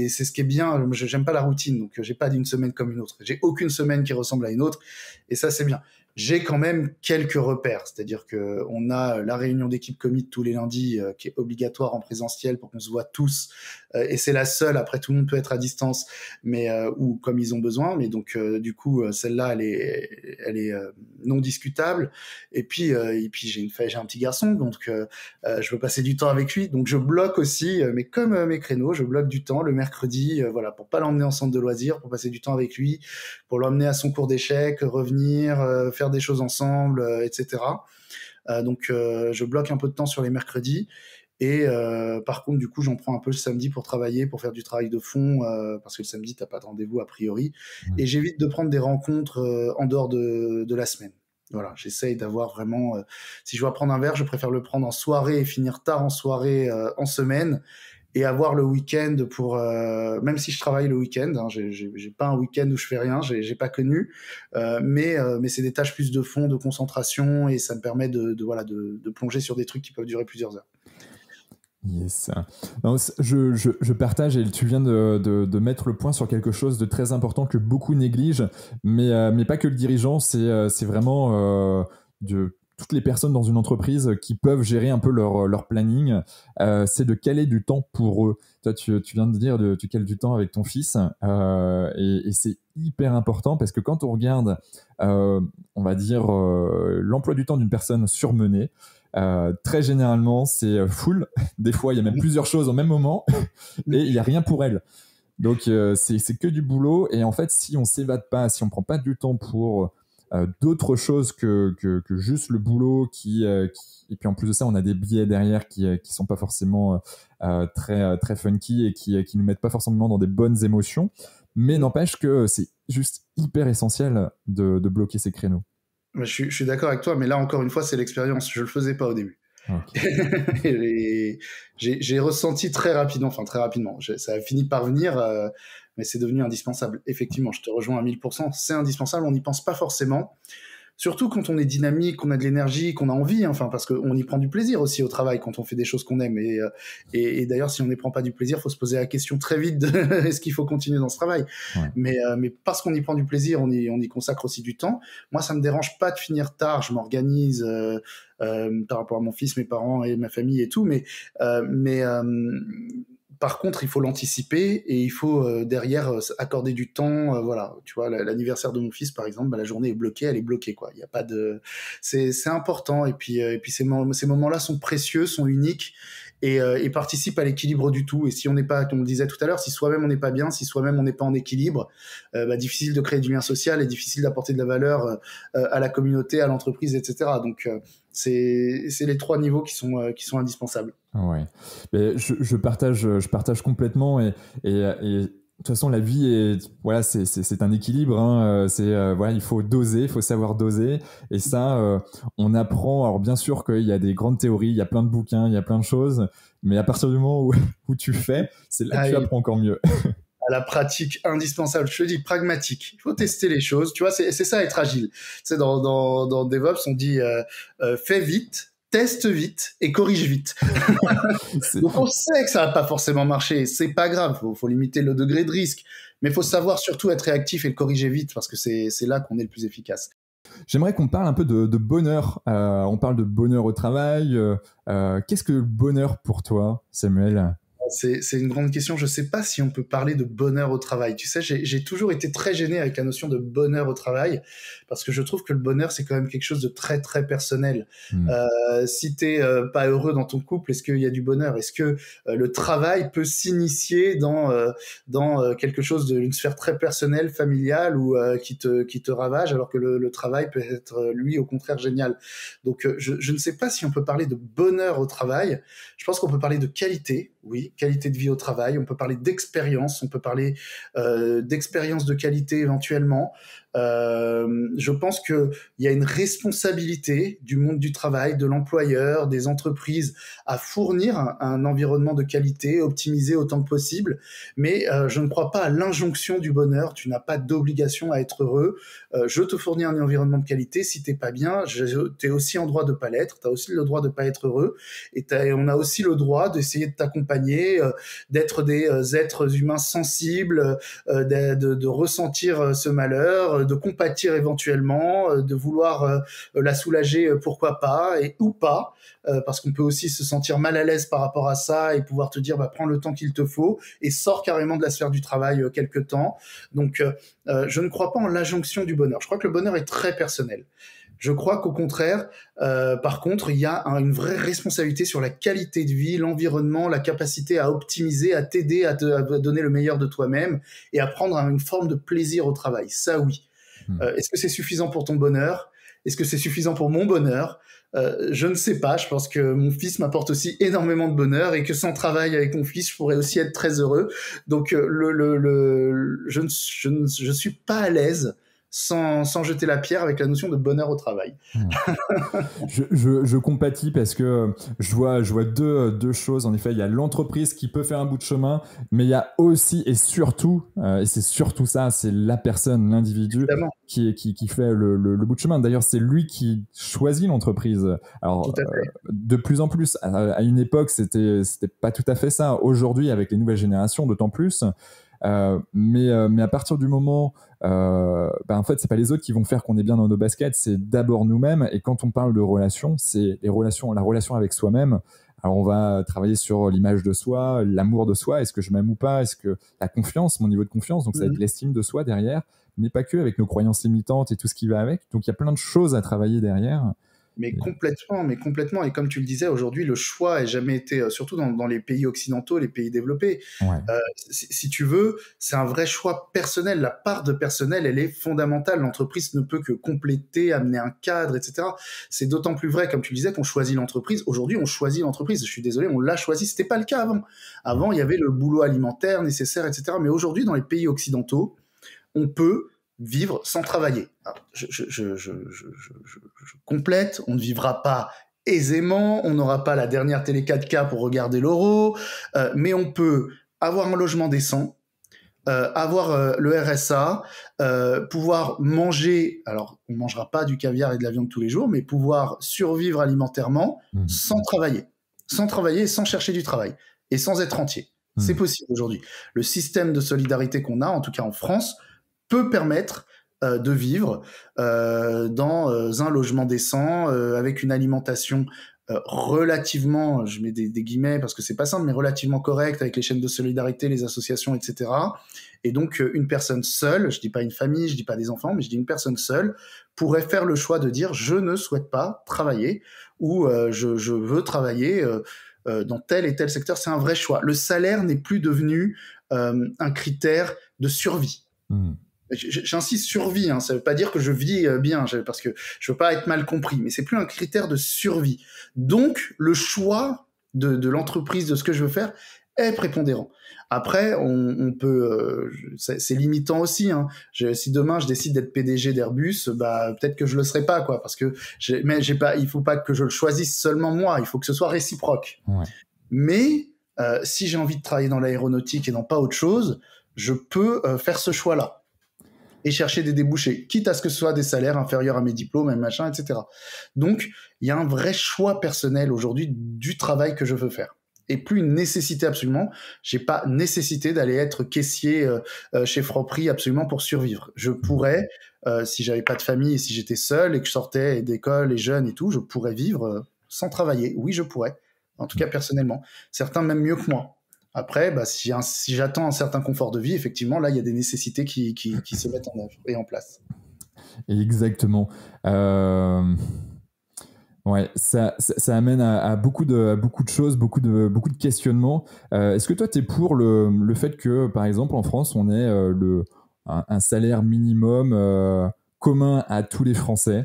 c'est ce qui est bien. J'aime pas la routine, donc j'ai pas d'une semaine comme une autre. J'ai aucune semaine qui ressemble à une autre, et ça, c'est bien. J'ai quand même quelques repères, c'est-à-dire que on a la réunion d'équipe commit tous les lundis qui est obligatoire en présentiel pour qu'on se voit tous, et c'est la seule. Après, tout le monde peut être à distance, mais ou comme ils ont besoin. Mais donc du coup, celle-là, elle est non discutable. Et puis j'ai un petit garçon, donc je veux passer du temps avec lui. Donc je bloque aussi, mais comme mes créneaux, je bloque du temps le mercredi, voilà, pour pas l'emmener en centre de loisirs, pour passer du temps avec lui, pour l'emmener à son cours d'échecs, revenir, faire des choses ensemble, etc. Donc je bloque un peu de temps sur les mercredis. Et par contre, du coup, j'en prends un peu le samedi pour travailler, pour faire du travail de fond, parce que le samedi, t'as pas de rendez-vous a priori. Et j'évite de prendre des rencontres en dehors de la semaine. Voilà, j'essaye d'avoir vraiment... si je dois prendre un verre, je préfère le prendre en soirée et finir tard en soirée en semaine, et avoir le week-end pour... même si je travaille le week-end, hein, j'ai pas un week-end où je fais rien, j'ai pas connu, mais c'est des tâches plus de fond, de concentration, et ça me permet de plonger sur des trucs qui peuvent durer plusieurs heures. Yes. Non, je partage, et tu viens de mettre le point sur quelque chose de très important que beaucoup négligent, mais pas que le dirigeant, c'est vraiment toutes les personnes dans une entreprise qui peuvent gérer un peu leur planning, c'est de caler du temps pour eux. Toi, tu viens de dire tu cales du temps avec ton fils, et c'est hyper important parce que quand on regarde, on va dire, l'emploi du temps d'une personne surmenée, très généralement c'est full. Des fois il y a même plusieurs choses au même moment et il n'y a rien pour elle, donc c'est que du boulot. Et en fait, si on s'évade pas, si on prend pas du temps pour d'autres choses que juste le boulot et puis en plus de ça, on a des biais derrière qui sont pas forcément très funky et qui nous mettent pas forcément dans des bonnes émotions. Mais n'empêche que c'est juste hyper essentiel de bloquer ces créneaux. Je suis d'accord avec toi, mais là, encore une fois, c'est l'expérience. Je le faisais pas au début. Okay. J'ai ressenti très rapidement, ça a fini par venir, mais c'est devenu indispensable. Effectivement, je te rejoins à 1000%, c'est indispensable, on n'y pense pas forcément. Surtout quand on est dynamique, qu'on a de l'énergie, qu'on a envie, parce qu'on y prend du plaisir aussi au travail quand on fait des choses qu'on aime. Et d'ailleurs, si on n'y prend pas du plaisir, il faut se poser la question très vite de est-ce qu'il faut continuer dans ce travail. Ouais. Mais parce qu'on y prend du plaisir, on y consacre aussi du temps. Moi, ça me dérange pas de finir tard, je m'organise par rapport à mon fils, mes parents et ma famille et tout, mais par contre, il faut l'anticiper et il faut derrière accorder du temps. Voilà, tu vois, l'anniversaire de mon fils, par exemple, la journée est bloquée, elle est bloquée, quoi. Il y a pas de, c'est important. Et puis ces moments-là sont précieux, sont uniques et participent à l'équilibre du tout. Et si on n'est pas, comme on le disait tout à l'heure, si soi-même on n'est pas bien, si soi-même on n'est pas en équilibre, difficile de créer du lien social et difficile d'apporter de la valeur à la communauté, à l'entreprise, etc. Donc c'est les 3 niveaux qui sont indispensables. Ouais, mais je partage complètement et de toute façon la vie c'est un équilibre, hein. Il faut doser, il faut savoir doser et ça on apprend. Alors bien sûr qu'il y a des grandes théories, il y a plein de bouquins, il y a plein de choses, mais à partir du moment où tu fais, c'est là que tu apprends encore mieux. À la pratique indispensable, je te dis pragmatique. Il faut tester les choses, tu vois, c'est ça être agile. Tu sais, dans DevOps, on dit fais vite, teste vite et corrige vite. Donc on sait que ça va pas forcément marcher, c'est pas grave, faut limiter le degré de risque, mais il faut savoir surtout être réactif et le corriger vite parce que c'est là qu'on est le plus efficace. J'aimerais qu'on parle un peu de bonheur. On parle de bonheur au travail. Qu'est-ce que le bonheur pour toi, Samuel ? C'est une grande question. Je sais pas si on peut parler de bonheur au travail. Tu sais, j'ai toujours été très gêné avec la notion de bonheur au travail parce que je trouve que le bonheur, c'est quand même quelque chose de très, très personnel. Si t'es pas heureux dans ton couple, est-ce qu'il y a du bonheur? Est-ce que le travail peut s'initier dans quelque chose d'une sphère très personnelle, familiale ou qui te ravage alors que le travail peut être, lui, au contraire, génial. Donc, je ne sais pas si on peut parler de bonheur au travail. Je pense qu'on peut parler de qualité, oui, qualité de vie au travail, on peut parler d'expérience, on peut parler d'expérience de qualité éventuellement. Je pense qu'il y a une responsabilité du monde du travail, de l'employeur, des entreprises à fournir un environnement de qualité, optimisé autant que possible, mais je ne crois pas à l'injonction du bonheur. Tu n'as pas d'obligation à être heureux. Je te fournis un environnement de qualité. Si t'es pas bien, t'es aussi en droit de pas l'être. T'as aussi le droit de pas être heureux. Et on a aussi le droit d'essayer de t'accompagner, d'être des êtres humains sensibles, de ressentir ce malheur, de compatir éventuellement, de vouloir la soulager, pourquoi pas, ou pas, parce qu'on peut aussi se sentir mal à l'aise par rapport à ça et pouvoir te dire prends le temps qu'il te faut et sors carrément de la sphère du travail quelque temps. Donc je ne crois pas en l'injonction du bonheur. Je crois que le bonheur est très personnel. Je crois qu'au contraire, par contre, il y a une vraie responsabilité sur la qualité de vie, l'environnement, la capacité à optimiser, à t'aider, à donner le meilleur de toi-même et à prendre une forme de plaisir au travail. Ça, oui. Est-ce que c'est suffisant pour ton bonheur? Est-ce que c'est suffisant pour mon bonheur? Je ne sais pas. Je pense que mon fils m'apporte aussi énormément de bonheur et que sans travail avec mon fils, je pourrais aussi être très heureux. Donc, je suis pas à l'aise sans jeter la pierre avec la notion de bonheur au travail. Je compatis parce que je vois deux choses. En effet, il y a l'entreprise qui peut faire un bout de chemin, mais il y a aussi et surtout, et c'est surtout ça, c'est la personne, l'individu qui fait le bout de chemin. D'ailleurs, c'est lui qui choisit l'entreprise. Alors, de plus en plus, à une époque, c'était pas tout à fait ça. Aujourd'hui, avec les nouvelles générations, d'autant plus. Mais à partir du moment en fait c'est pas les autres qui vont faire qu'on est bien dans nos baskets, c'est d'abord nous-mêmes. Et quand on parle de relations, c'est la relation avec soi-même. Alors on va travailler sur l'image de soi, l'amour de soi, est-ce que je m'aime ou pas, est-ce que la confiance, mon niveau de confiance, donc ça va être l'estime de soi derrière, mais pas que, avec nos croyances limitantes et tout ce qui va avec. Donc il y a plein de choses à travailler derrière. Mais complètement. Et comme tu le disais, aujourd'hui, le choix n'a jamais été, surtout dans les pays occidentaux, les pays développés, Ouais. si tu veux, c'est un vrai choix personnel. La part de personnel, elle est fondamentale. L'entreprise ne peut que compléter, amener un cadre, etc. C'est d'autant plus vrai, comme tu le disais, qu'on choisit l'entreprise. Aujourd'hui, on choisit l'entreprise. Je suis désolé, on l'a choisi. C'était pas le cas avant. Avant, il y avait le boulot alimentaire nécessaire, etc. Mais aujourd'hui, dans les pays occidentaux, on peut vivre sans travailler. Alors, je complète, on ne vivra pas aisément, on n'aura pas la dernière télé 4K pour regarder l'euro, mais on peut avoir un logement décent, avoir le RSA, pouvoir manger, alors on ne mangera pas du caviar et de la viande tous les jours, mais pouvoir survivre alimentairement sans travailler et sans chercher du travail, et sans être rentier. C'est possible aujourd'hui. Le système de solidarité qu'on a, en tout cas en France, peut permettre de vivre dans un logement décent, avec une alimentation relativement, je mets des guillemets parce que c'est pas simple, mais relativement correcte, avec les chaînes de solidarité, les associations, etc. Et donc une personne seule, je dis pas une famille, je dis pas des enfants, mais je dis une personne seule, pourrait faire le choix de dire je ne souhaite pas travailler, ou je veux travailler dans tel et tel secteur. C'est un vrai choix. Le salaire n'est plus devenu un critère de survie. J'insiste survie, hein, ça veut pas dire que je vis bien, parce que je veux pas être mal compris, mais c'est plus un critère de survie. Donc, le choix de l'entreprise, de ce que je veux faire, est prépondérant. Après, on peut, c'est limitant aussi, hein. Si demain je décide d'être PDG d'Airbus, bah peut-être que je le serai pas, quoi, parce que il faut pas que je le choisisse seulement moi, il faut que ce soit réciproque. Ouais. Mais si j'ai envie de travailler dans l'aéronautique et dans pas autre chose, je peux faire ce choix-là et chercher des débouchés, quitte à ce que ce soit des salaires inférieurs à mes diplômes, et machin, etc. Donc, il y a un vrai choix personnel aujourd'hui du travail que je veux faire. Et plus une nécessité absolument. J'ai pas nécessité d'aller être caissier chez Franprix absolument pour survivre. Je pourrais, si j'avais pas de famille et si j'étais seul et que je sortais d'école et jeune et tout, je pourrais vivre sans travailler. Oui, je pourrais. En tout cas, personnellement. Certains même mieux que moi. Après, bah, si j'attends un certain confort de vie, effectivement, là, il y a des nécessités qui se mettent en œuvre et en place. Exactement. Ouais, ça amène à beaucoup de choses, beaucoup de questionnements. Est-ce que toi, tu es pour le fait que, par exemple, en France, on ait un salaire minimum commun à tous les Français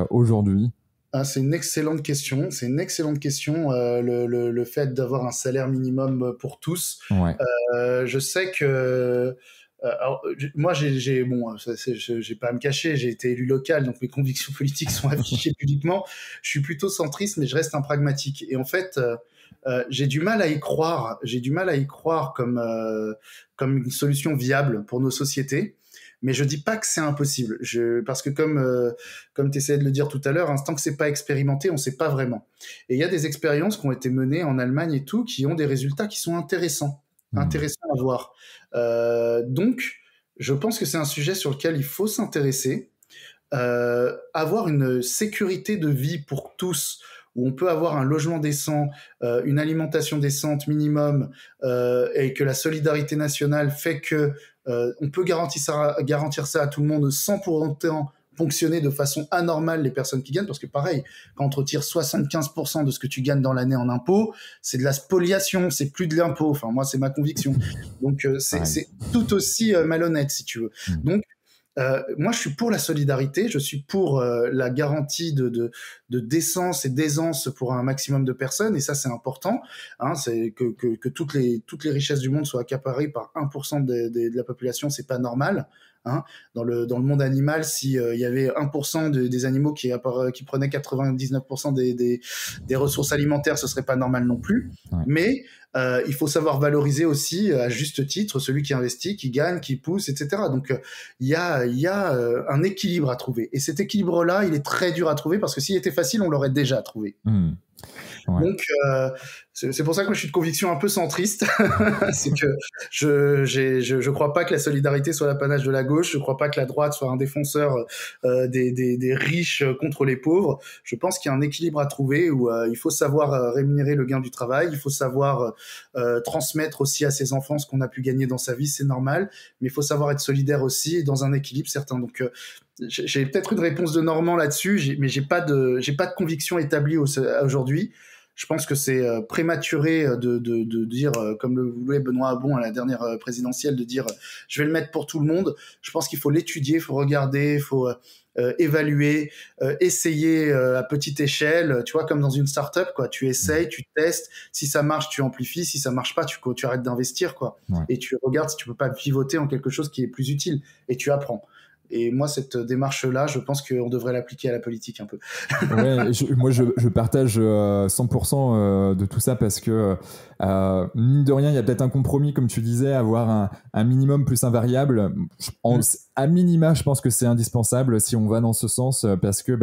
aujourd'hui? Ah, c'est une excellente question. C'est une excellente question, le fait d'avoir un salaire minimum pour tous. Ouais. Je sais que alors, moi, j'ai pas à me cacher, j'ai été élu local, donc mes convictions politiques sont affichées publiquement. Je suis plutôt centriste, mais je reste un pragmatique. Et en fait, j'ai du mal à y croire. J'ai du mal à y croire comme une solution viable pour nos sociétés. Mais je dis pas que c'est impossible. Parce que comme tu essayais de le dire tout à l'heure, tant que c'est pas expérimenté, on sait pas vraiment. Et il y a des expériences qui ont été menées en Allemagne et tout, qui ont des résultats qui sont intéressants à voir. Donc, je pense que c'est un sujet sur lequel il faut s'intéresser. Avoir une sécurité de vie pour tous, où on peut avoir un logement décent, une alimentation décente minimum, et que la solidarité nationale fait que on peut garantir ça à tout le monde sans pour autant fonctionner de façon anormale les personnes qui gagnent, parce que pareil, quand on te retire 75% de ce que tu gagnes dans l'année en impôts, c'est de la spoliation, c'est plus de l'impôt. Enfin, moi, c'est ma conviction. Donc, c'est tout aussi malhonnête, si tu veux. Donc, moi, je suis pour la solidarité, je suis pour la garantie de décence et d'aisance pour un maximum de personnes, et ça, c'est important. Hein, c'est que toutes les richesses du monde soient accaparées par 1% de la population, c'est pas normal. Hein. Dans le monde animal, si y avait 1% des animaux qui prenaient 99% des ressources alimentaires, ce serait pas normal non plus. Ouais. Mais il faut savoir valoriser aussi à juste titre celui qui investit, qui gagne, qui pousse, etc. Donc il y a un équilibre à trouver. Et cet équilibre-là, il est très dur à trouver, parce que s'il était facile, on l'aurait déjà trouvé. Ouais. Donc c'est pour ça que moi, je suis de conviction un peu centriste. C'est que je crois pas que la solidarité soit l'apanage de la gauche. Je crois pas que la droite soit un défenseur des riches contre les pauvres. Je pense qu'il y a un équilibre à trouver, où il faut savoir rémunérer le gain du travail. Il faut savoir transmettre aussi à ses enfants ce qu'on a pu gagner dans sa vie, c'est normal. Mais il faut savoir être solidaire aussi, dans un équilibre certain. Donc j'ai peut-être une réponse de Normand là-dessus, mais j'ai pas de conviction établie aujourd'hui. Je pense que c'est prématuré de dire, comme le voulait Benoît Hamon à la dernière présidentielle, de dire je vais le mettre pour tout le monde. Je pense qu'il faut l'étudier, il faut regarder, il faut évaluer, essayer à petite échelle, tu vois, comme dans une start-up, quoi. Tu essayes, tu testes, si ça marche, tu amplifies, si ça marche pas, tu arrêtes d'investir, quoi. Ouais. Et tu regardes si tu peux pas pivoter en quelque chose qui est plus utile, et tu apprends. Et moi, cette démarche-là, je pense qu'on devrait l'appliquer à la politique un peu. Ouais, moi, je partage 100% de tout ça parce que, mine de rien, il y a peut-être un compromis, comme tu disais, avoir un minimum plus un variable. À minima, je pense que c'est indispensable si on va dans ce sens parce que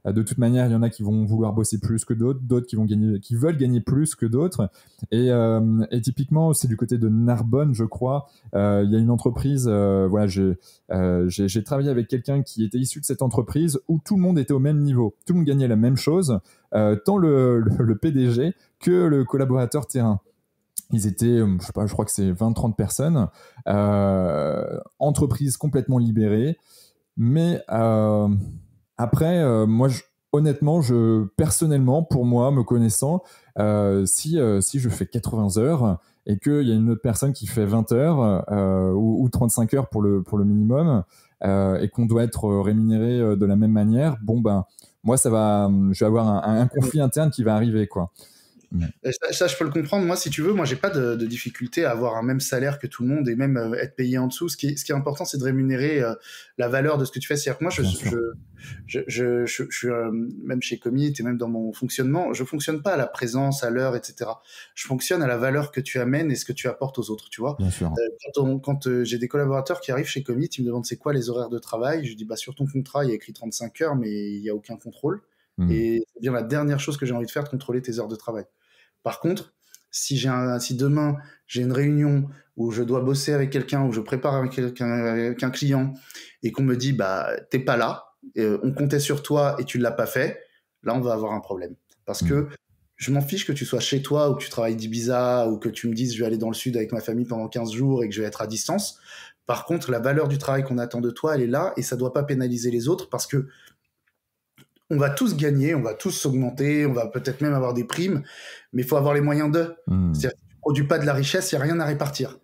de toute manière, il y en a qui vont vouloir bosser plus que d'autres qui veulent gagner plus que d'autres. Et typiquement, c'est du côté de Narbonne, je crois. Il y a une entreprise, voilà, j'ai travaillé avec quelqu'un qui était issu de cette entreprise où tout le monde était au même niveau. Tout le monde gagnait la même chose, tant le PDG que le collaborateur terrain. Ils étaient, je sais pas, je crois que c'est 20-30 personnes, entreprise complètement libérée. Mais après, moi, honnêtement, personnellement, pour moi, me connaissant, si je fais 80 heures et qu'il y a une autre personne qui fait 20 heures ou 35 heures pour le minimum et qu'on doit être rémunéré de la même manière, bon ben, moi, je vais avoir un conflit interne qui va arriver, quoi. Ça, je peux le comprendre. Moi, si tu veux, moi, j'ai pas de difficulté à avoir un même salaire que tout le monde et même être payé en dessous. Ce qui est important, c'est de rémunérer la valeur de ce que tu fais. C'est-à-dire que moi, je suis même chez Commit et même dans mon fonctionnement, je fonctionne pas à la présence, à l'heure, etc. Je fonctionne à la valeur que tu amènes et ce que tu apportes aux autres, tu vois. Bien sûr. Quand j'ai des collaborateurs qui arrivent chez Commit, ils me demandent c'est quoi les horaires de travail. Je dis sur ton contrat, il y a écrit 35 heures, mais il y a aucun contrôle. Et c'est bien la dernière chose que j'ai envie de faire, de contrôler tes heures de travail. Par contre, si demain j'ai une réunion où je dois bosser avec quelqu'un, où je prépare avec un client et qu'on me dit t'es pas là, on comptait sur toi et tu l'as pas fait, là on va avoir un problème. Parce que je m'en fiche que tu sois chez toi ou que tu travailles d'Ibiza ou que tu me dises je vais aller dans le sud avec ma famille pendant 15 jours et que je vais être à distance. Par contre, la valeur du travail qu'on attend de toi, elle est là et ça doit pas pénaliser les autres parce que on va tous gagner, on va tous s'augmenter, on va peut-être même avoir des primes, mais il faut avoir les moyens d'eux. C'est-à-dire que si tu ne produis pas de la richesse, il n'y a rien à répartir.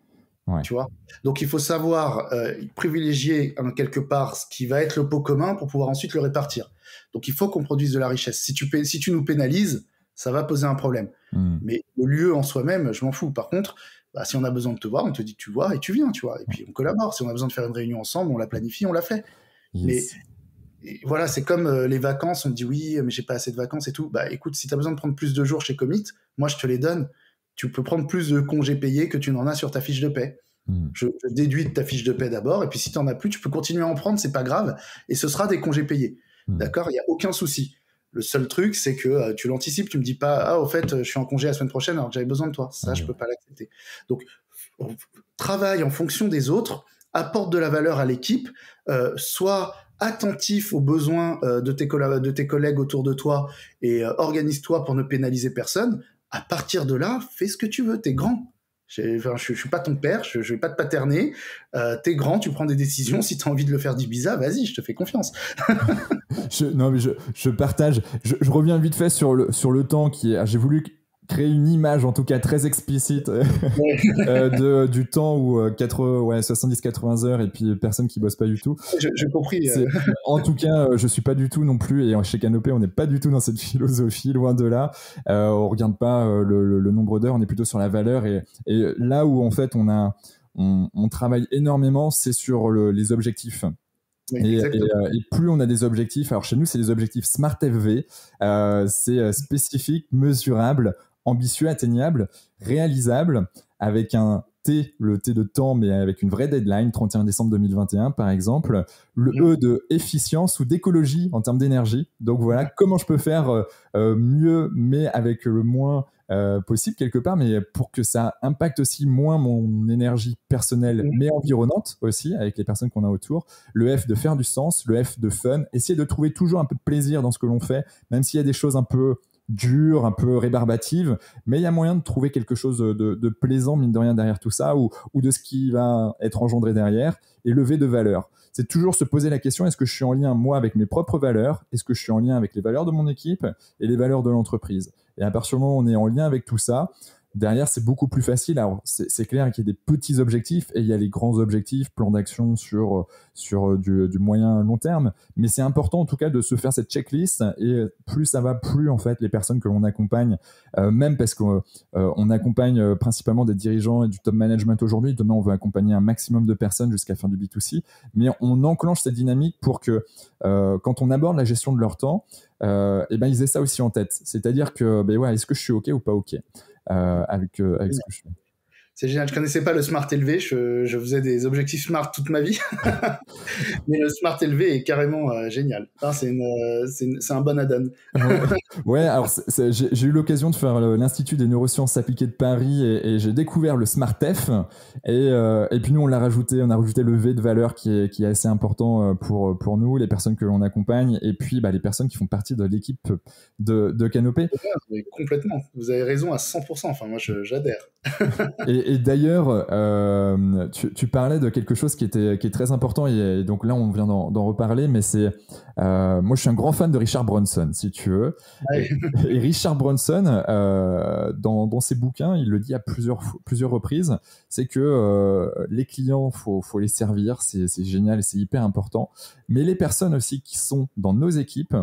Ouais. Tu vois. Donc il faut savoir privilégier quelque part ce qui va être le pot commun pour pouvoir ensuite le répartir. Donc il faut qu'on produise de la richesse. Si tu nous pénalises, ça va poser un problème. Mais le lieu en soi-même, je m'en fous. Par contre, si on a besoin de te voir, on te dit que tu vois et tu viens, tu vois. Et puis on collabore. Si on a besoin de faire une réunion ensemble, on la planifie, on la fait. Yes. Mais et voilà, c'est comme les vacances, on te dit oui, mais j'ai pas assez de vacances et tout. Écoute, si tu as besoin de prendre plus de jours chez Commit, moi je te les donne. Tu peux prendre plus de congés payés que tu n'en as sur ta fiche de paie. Je déduis de ta fiche de paie d'abord, et puis si tu n'en as plus, tu peux continuer à en prendre, c'est pas grave, et ce sera des congés payés. D'accord, il n'y a aucun souci. Le seul truc, c'est que tu l'anticipes, tu me dis pas, au fait, je suis en congé la semaine prochaine alors que j'avais besoin de toi. Ça, je peux pas l'accepter. Donc, travaille en fonction des autres, apporte de la valeur à l'équipe, soit attentif aux besoins de tes collègues autour de toi et organise-toi pour ne pénaliser personne. À partir de là, fais ce que tu veux, t'es grand. Je suis pas ton père, je vais pas te paterner. T'es grand, tu prends des décisions. Si t'as envie de le faire d'Ibiza, vas-y, je te fais confiance. je partage. Je reviens vite fait sur le temps qui est. J'ai voulu créer une image, en tout cas très explicite, du temps où 70-80 heures et puis personne qui bosse pas du tout. J'ai compris. En tout cas, je suis pas du tout non plus, et chez Canopé, on n'est pas du tout dans cette philosophie, loin de là. On regarde pas le nombre d'heures, on est plutôt sur la valeur, et là où en fait on travaille énormément, c'est sur les objectifs. Oui, et plus on a des objectifs, alors chez nous c'est des objectifs Smart FV, c'est spécifique, mesurable, ambitieux, atteignable, réalisable, avec le T de temps, mais avec une vraie deadline, 31 décembre 2021 par exemple, le E de efficience ou d'écologie en termes d'énergie. Donc voilà, comment je peux faire mieux, mais avec le moins possible quelque part, mais pour que ça impacte aussi moins mon énergie personnelle, mais environnante aussi, avec les personnes qu'on a autour. Le F de faire du sens, le F de fun, essayer de trouver toujours un peu de plaisir dans ce que l'on fait, même s'il y a des choses un peu dure, un peu rébarbative, mais il y a moyen de trouver quelque chose de plaisant, mine de rien, derrière tout ça, ou de ce qui va être engendré derrière, et lever de valeur. C'est toujours se poser la question, est-ce que je suis en lien, moi, avec mes propres valeurs? Est-ce que je suis en lien avec les valeurs de mon équipe et les valeurs de l'entreprise? Et à partir du moment où on est en lien avec tout ça, derrière, c'est beaucoup plus facile. Alors, c'est clair qu'il y a des petits objectifs et il y a les grands objectifs, plans d'action sur du moyen long terme. Mais c'est important, en tout cas, de se faire cette checklist. Et plus ça va, plus, en fait, les personnes que l'on accompagne, même parce qu'on accompagne principalement des dirigeants et du top management aujourd'hui. Demain, on veut accompagner un maximum de personnes jusqu'à faire du B2C. Mais on enclenche cette dynamique pour que, quand on aborde la gestion de leur temps, et ben, ils aient ça aussi en tête. C'est-à-dire que, ben ouais, est-ce que je suis OK ou pas OK avec ce que je fais. C'est génial. Je connaissais pas le Smart élevé. Je faisais des objectifs Smart toute ma vie. Mais le Smart élevé est carrément génial. Enfin, c'est un bon add-on. Ouais, alors j'ai eu l'occasion de faire l'Institut des neurosciences appliquées de Paris et j'ai découvert le SmartF. Et puis nous, on a rajouté le V de valeur qui est assez important pour nous, les personnes que l'on accompagne, et puis les personnes qui font partie de l'équipe de Canopé. Ouais, complètement. Vous avez raison à 100%. Enfin, moi, j'adhère. Et d'ailleurs, tu parlais de quelque chose qui est très important, et donc là on vient d'en reparler, mais c'est moi je suis un grand fan de Richard Branson, si tu veux. Ouais. Et Richard Branson, dans ses bouquins, il le dit à plusieurs reprises, c'est que les clients, faut les servir, c'est génial et c'est hyper important, mais les personnes aussi qui sont dans nos équipes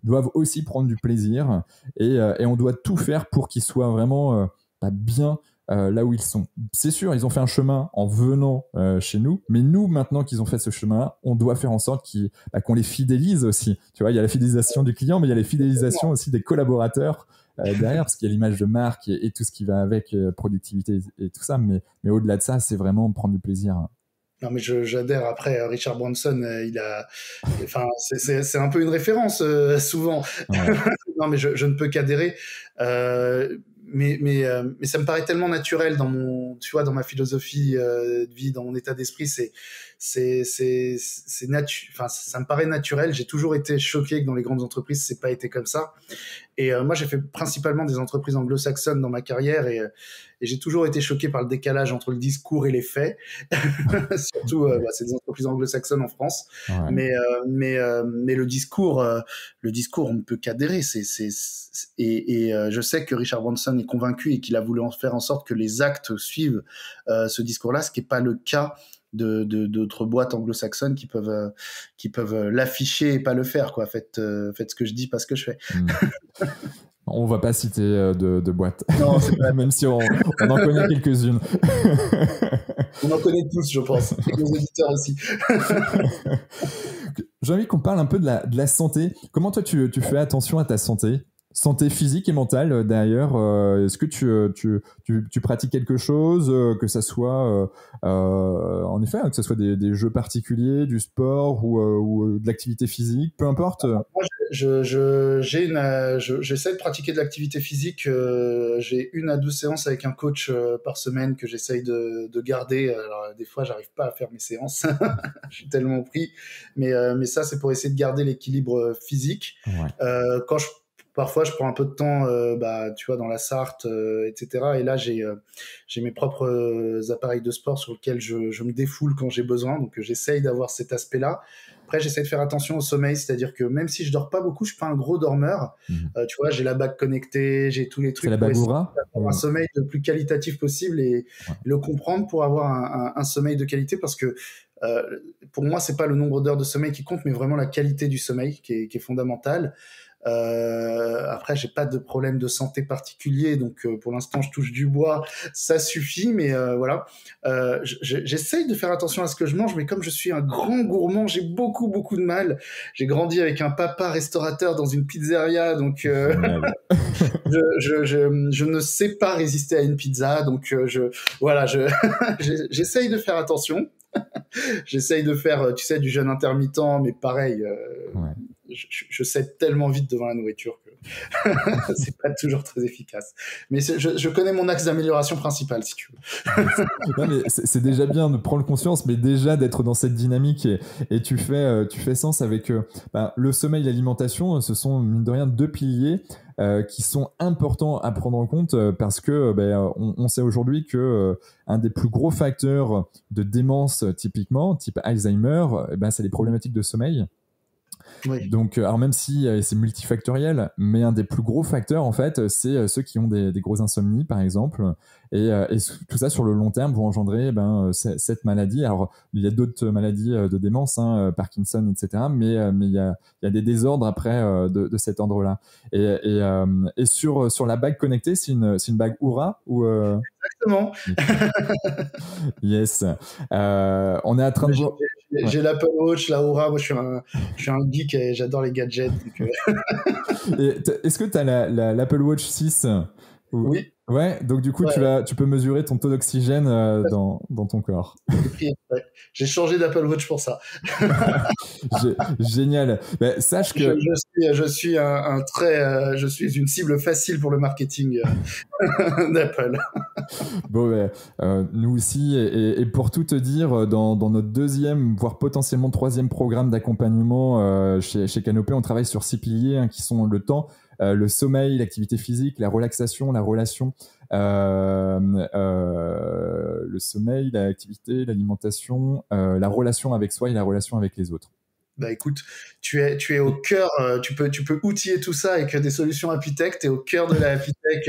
doivent aussi prendre du plaisir, et on doit tout faire pour qu'ils soient vraiment bien là où ils sont. C'est sûr, ils ont fait un chemin en venant chez nous, mais nous, maintenant qu'ils ont fait ce chemin-là, on doit faire en sorte qu'on les fidélise aussi. Tu vois, il y a la fidélisation du client, mais il y a la fidélisation aussi des collaborateurs derrière, parce qu'il y a l'image de marque et tout ce qui va avec, productivité et tout ça, mais au-delà de ça, c'est vraiment prendre du plaisir. Non, mais j'adhère. Après, Richard Branson, enfin, c'est un peu une référence souvent. Ouais. Non, mais je ne peux qu'adhérer. Mais ça me paraît tellement naturel tu vois, dans ma philosophie de vie, dans mon état d'esprit, enfin, ça me paraît naturel. J'ai toujours été choqué que dans les grandes entreprises, c'est pas été comme ça. Et moi, j'ai fait principalement des entreprises anglo-saxonnes dans ma carrière, et j'ai toujours été choqué par le décalage entre le discours et les faits. Surtout, c'est des entreprises anglo-saxonnes en France. Ouais. Mais le discours, on ne peut qu'adhérer. Je sais que Richard Branson est convaincu et qu'il a voulu en faire en sorte que les actes suivent ce discours-là, ce qui n'est pas le cas d'autres boîtes anglo-saxonnes qui peuvent l'afficher et pas le faire, quoi. Faites ce que je dis, pas ce que je fais. On va pas citer de boîtes. Non, c'est pas même si on en connaît quelques-unes. On en connaît tous, je pense, et nos auditeurs aussi. J'ai envie qu'on parle un peu de la santé. Comment toi tu fais attention à ta santé? Santé physique et mentale, d'ailleurs. Est-ce que tu pratiques quelque chose, que ça soit en effet, que ça soit des jeux particuliers, du sport ou de l'activité physique, peu importe. Moi, j'essaie de pratiquer de l'activité physique. J'ai 1 à 2 séances avec un coach par semaine que j'essaye de garder. Alors, des fois, j'arrive pas à faire mes séances. Je suis tellement pris. Mais ça, c'est pour essayer de garder l'équilibre physique. Ouais. Parfois, je prends un peu de temps, tu vois, dans la Sarthe, etc. Et là, j'ai mes propres appareils de sport sur lesquels je me défoule quand j'ai besoin. Donc, j'essaye d'avoir cet aspect-là. Après, j'essaie de faire attention au sommeil, c'est-à-dire que même si je dors pas beaucoup, je suis pas un gros dormeur. Tu vois, j'ai la bague connectée, j'ai tous les trucs. C'est la bague Oura ? Avoir un sommeil le plus qualitatif possible et le comprendre pour avoir un sommeil de qualité, parce que pour moi, c'est pas le nombre d'heures de sommeil qui compte, mais vraiment la qualité du sommeil qui est fondamentale. Après, j'ai pas de problème de santé particulier, donc pour l'instant, je touche du bois, ça suffit. Mais voilà, j'essaye de faire attention à ce que je mange, mais comme je suis un grand gourmand, j'ai beaucoup de mal. J'ai grandi avec un papa restaurateur dans une pizzeria, donc je ne sais pas résister à une pizza, donc j'essaye de faire attention. J'essaye de faire, tu sais, du jeûne intermittent, mais pareil. Ouais. je cède tellement vite devant la nourriture que c'est pas toujours très efficace. Mais je connais mon axe d'amélioration principal, si tu veux. Non, mais c'est déjà bien de prendre conscience, mais déjà d'être dans cette dynamique et tu fais sens avec le sommeil et l'alimentation. Ce sont mine de rien deux piliers qui sont importants à prendre en compte parce que on sait aujourd'hui que un des plus gros facteurs de démence typiquement, type Alzheimer, c'est les problématiques de sommeil. Oui. Donc, alors même si c'est multifactoriel, mais un des plus gros facteurs, en fait, c'est ceux qui ont des grosses insomnies, par exemple. Et tout ça, sur le long terme, vont engendrer cette maladie. Alors, il y a d'autres maladies de démence, Parkinson, etc. Mais il y a des désordres après de cet ordre-là. Et sur la bague connectée, c'est une bague Oura ou Exactement. Yes. On est en train de voir... J'ai l'Apple Watch, la Aura. Moi, je suis un geek et j'adore les gadgets. Donc, Est-ce que tu as l'Apple Watch 6 Oui. Ouais, donc du coup, ouais. tu peux mesurer ton taux d'oxygène dans ton corre. J'ai changé d'Apple Watch pour ça. Génial. Sache que je suis une cible facile pour le marketing d'Apple. Bon, nous aussi, et pour tout te dire, dans notre deuxième, voire potentiellement troisième programme d'accompagnement chez Canopé, on travaille sur 6 piliers qui sont le temps, le sommeil, l'activité physique, la relaxation, la relation, le sommeil, l'activité, l'alimentation, la relation avec soi et la relation avec les autres. Bah écoute, tu es au cœur, tu peux outiller tout ça avec des solutions Happy-Tech, tu es au cœur de la Happy-Tech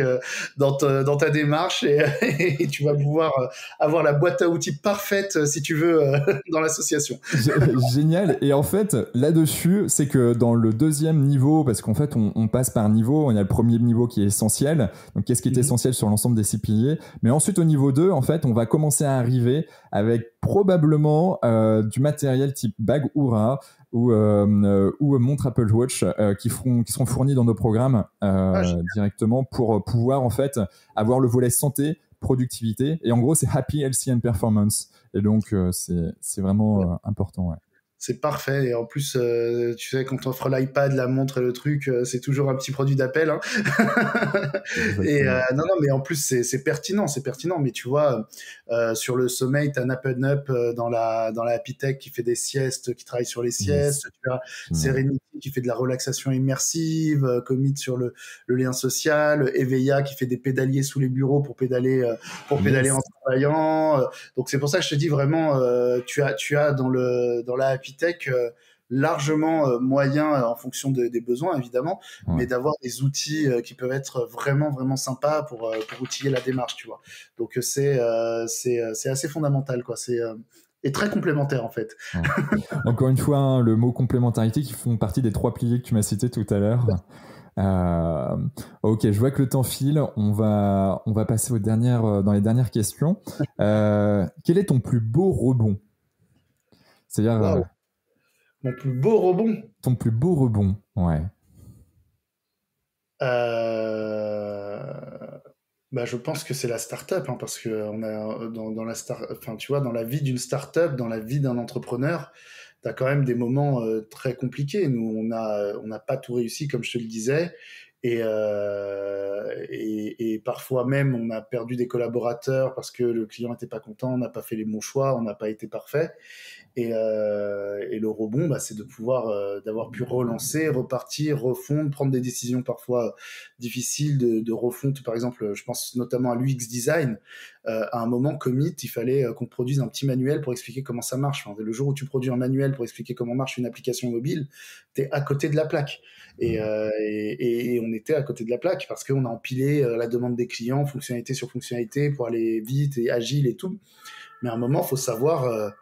dans ta démarche et tu vas pouvoir avoir la boîte à outils parfaite si tu veux dans l'association. Génial. Et en fait, là-dessus, c'est que dans le deuxième niveau, parce qu'en fait, on passe par niveau, on a le premier niveau qui est essentiel, donc qu'est-ce qui est essentiel sur l'ensemble des 6 piliers, mais ensuite au niveau 2, en fait, on va commencer à arriver avec probablement du matériel type bague Oura, ou montre Apple Watch qui seront fournis dans nos programmes directement pour pouvoir en fait avoir le volet santé, productivité, et en gros c'est Happy, Healthy and Performance, et donc c'est vraiment important. Ouais. C'est parfait. Et en plus, tu sais, quand on offre l'iPad, la montre et le truc, c'est toujours un petit produit d'appel. Hein. Et non, mais en plus, c'est pertinent. Mais tu vois, sur le sommeil, t'as NapNup dans la Happy-Tech qui fait des siestes, qui travaille sur les siestes. Tu as Serenity qui fait de la relaxation immersive, Commit sur le lien social, Eveilla qui fait des pédaliers sous les bureaux pour pédaler en travaillant. Donc c'est pour ça que je te dis vraiment, tu as dans la Happy Tech largement moyen en fonction des besoins évidemment, mais d'avoir des outils qui peuvent être vraiment vraiment sympas pour outiller la démarche, tu vois. Donc c'est assez fondamental quoi. Et très complémentaire en fait. Ouais. Encore une fois, le mot complémentarité qui font partie des 3 piliers que tu m'as cités tout à l'heure. Ok, je vois que le temps file. On va passer dans les dernières questions. Quel est ton plus beau rebond? C'est-à-dire mon plus beau rebond. Ton plus beau rebond, ouais. Je pense que c'est la start-up, parce que on a tu vois, dans la vie d'une start-up, dans la vie d'un entrepreneur, tu as quand même des moments très compliqués. Nous, on n'a pas tout réussi, comme je te le disais, et parfois même, on a perdu des collaborateurs parce que le client n'était pas content, on n'a pas fait les bons choix, on n'a pas été parfait. Et le rebond, c'est de pouvoir d'avoir pu relancer, repartir, refondre, prendre des décisions parfois difficiles de refonte. Par exemple, je pense notamment à l'UX design. À un moment, Commit, il fallait qu'on produise un petit manuel pour expliquer comment ça marche. Enfin, le jour où tu produis un manuel pour expliquer comment marche une application mobile, t'es à côté de la plaque. Et on était à côté de la plaque parce qu'on a empilé la demande des clients, fonctionnalité sur fonctionnalité, pour aller vite et agile et tout. Mais à un moment, faut savoir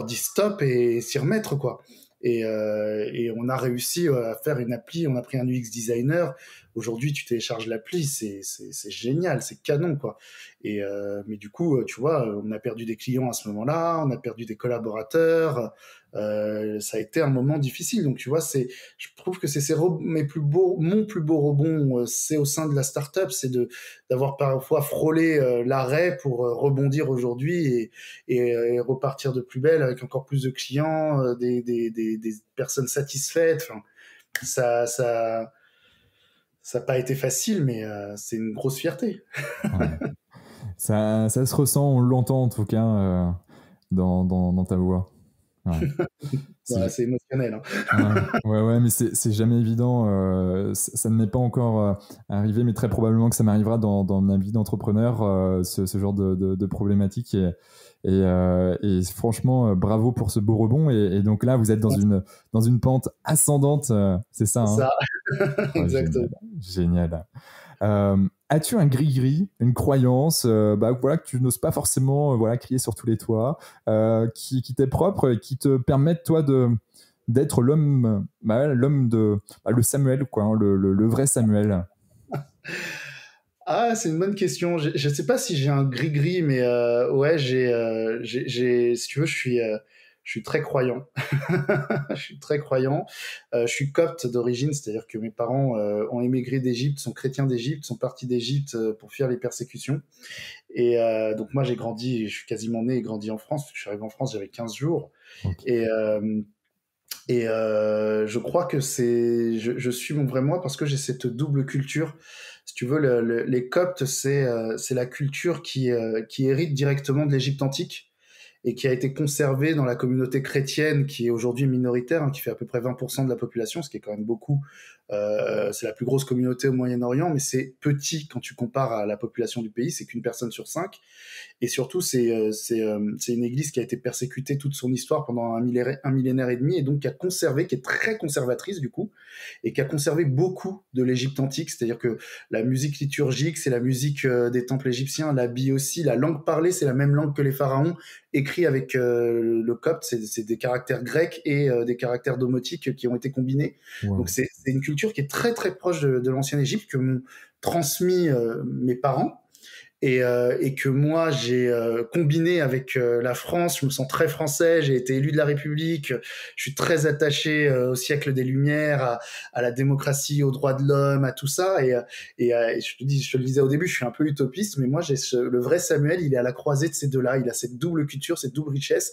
dire stop et s'y remettre, quoi. Et on a réussi à faire une appli. On a pris un UX designer. Aujourd'hui, tu télécharges l'appli, c'est génial, c'est canon, quoi. Mais du coup, tu vois, on a perdu des clients à ce moment-là, on a perdu des collaborateurs. Ça a été un moment difficile. Donc, tu vois, je trouve que mon plus beau rebond, c'est au sein de la startup, c'est d'avoir parfois frôlé l'arrêt pour rebondir aujourd'hui et repartir de plus belle avec encore plus de clients, des personnes satisfaites. Enfin, ça n'a pas été facile, mais c'est une grosse fierté. Ouais. Ça se ressent, on l'entend en tout cas dans ta voix. Ouais. Voilà, c'est émotionnel. Ouais, mais c'est jamais évident. Ça ne m'est pas encore arrivé, mais très probablement que ça m'arrivera dans ma vie d'entrepreneur, ce genre de problématique. Et franchement, bravo pour ce beau rebond. Et donc là, vous êtes dans une pente ascendante, c'est ça, C'est hein? ça, Ouais, exactement. génial. As-tu un gris-gris, une croyance voilà, que tu n'oses pas forcément voilà, crier sur tous les toits, qui t'est propre et qui te permettent, toi, d'être l'homme le Samuel, quoi, hein, le vrai Samuel? Ah, c'est une bonne question. Je sais pas si j'ai un gris-gris, mais ouais, si tu veux, je suis très croyant. Je suis très croyant. Je suis copte d'origine, c'est-à-dire que mes parents ont émigré d'Égypte, sont chrétiens d'Égypte, sont partis d'Égypte pour fuir les persécutions. Et donc moi, j'ai grandi, je suis quasiment né et grandi en France. Je suis arrivé en France, j'avais 15 jours. Ok. Et, je crois que je suis mon vrai moi parce que j'ai cette double culture. Si tu veux, les Coptes, c'est la culture qui hérite directement de l'Égypte antique et qui a été conservée dans la communauté chrétienne qui est aujourd'hui minoritaire, hein, qui fait à peu près 20% de la population, ce qui est quand même beaucoup. C'est la plus grosse communauté au Moyen-Orient, mais c'est petit quand tu compares à la population du pays, c'est qu'une personne sur 5. Et surtout, c'est une église qui a été persécutée toute son histoire pendant un millénaire et demi, et donc qui a conservé, qui est très conservatrice du coup, et qui a conservé beaucoup de l'Égypte antique, c'est-à-dire que la musique liturgique, c'est la musique des temples égyptiens, l'habit aussi, la langue parlée, c'est la même langue que les pharaons, écrit avec le copte, c'est des caractères grecs et des caractères domotiques qui ont été combinés. Wow. Donc c'est une culture qui est très très proche de l'ancienne Égypte, que m'ont transmis mes parents, et que moi j'ai combiné avec la France. Je me sens très français, j'ai été élu de la République, je suis très attaché au siècle des Lumières, à la démocratie, aux droits de l'homme, à tout ça. Et je te le disais au début, je suis un peu utopiste, mais moi le vrai Samuel, il est à la croisée de ces deux-là. Il a cette double culture, cette double richesse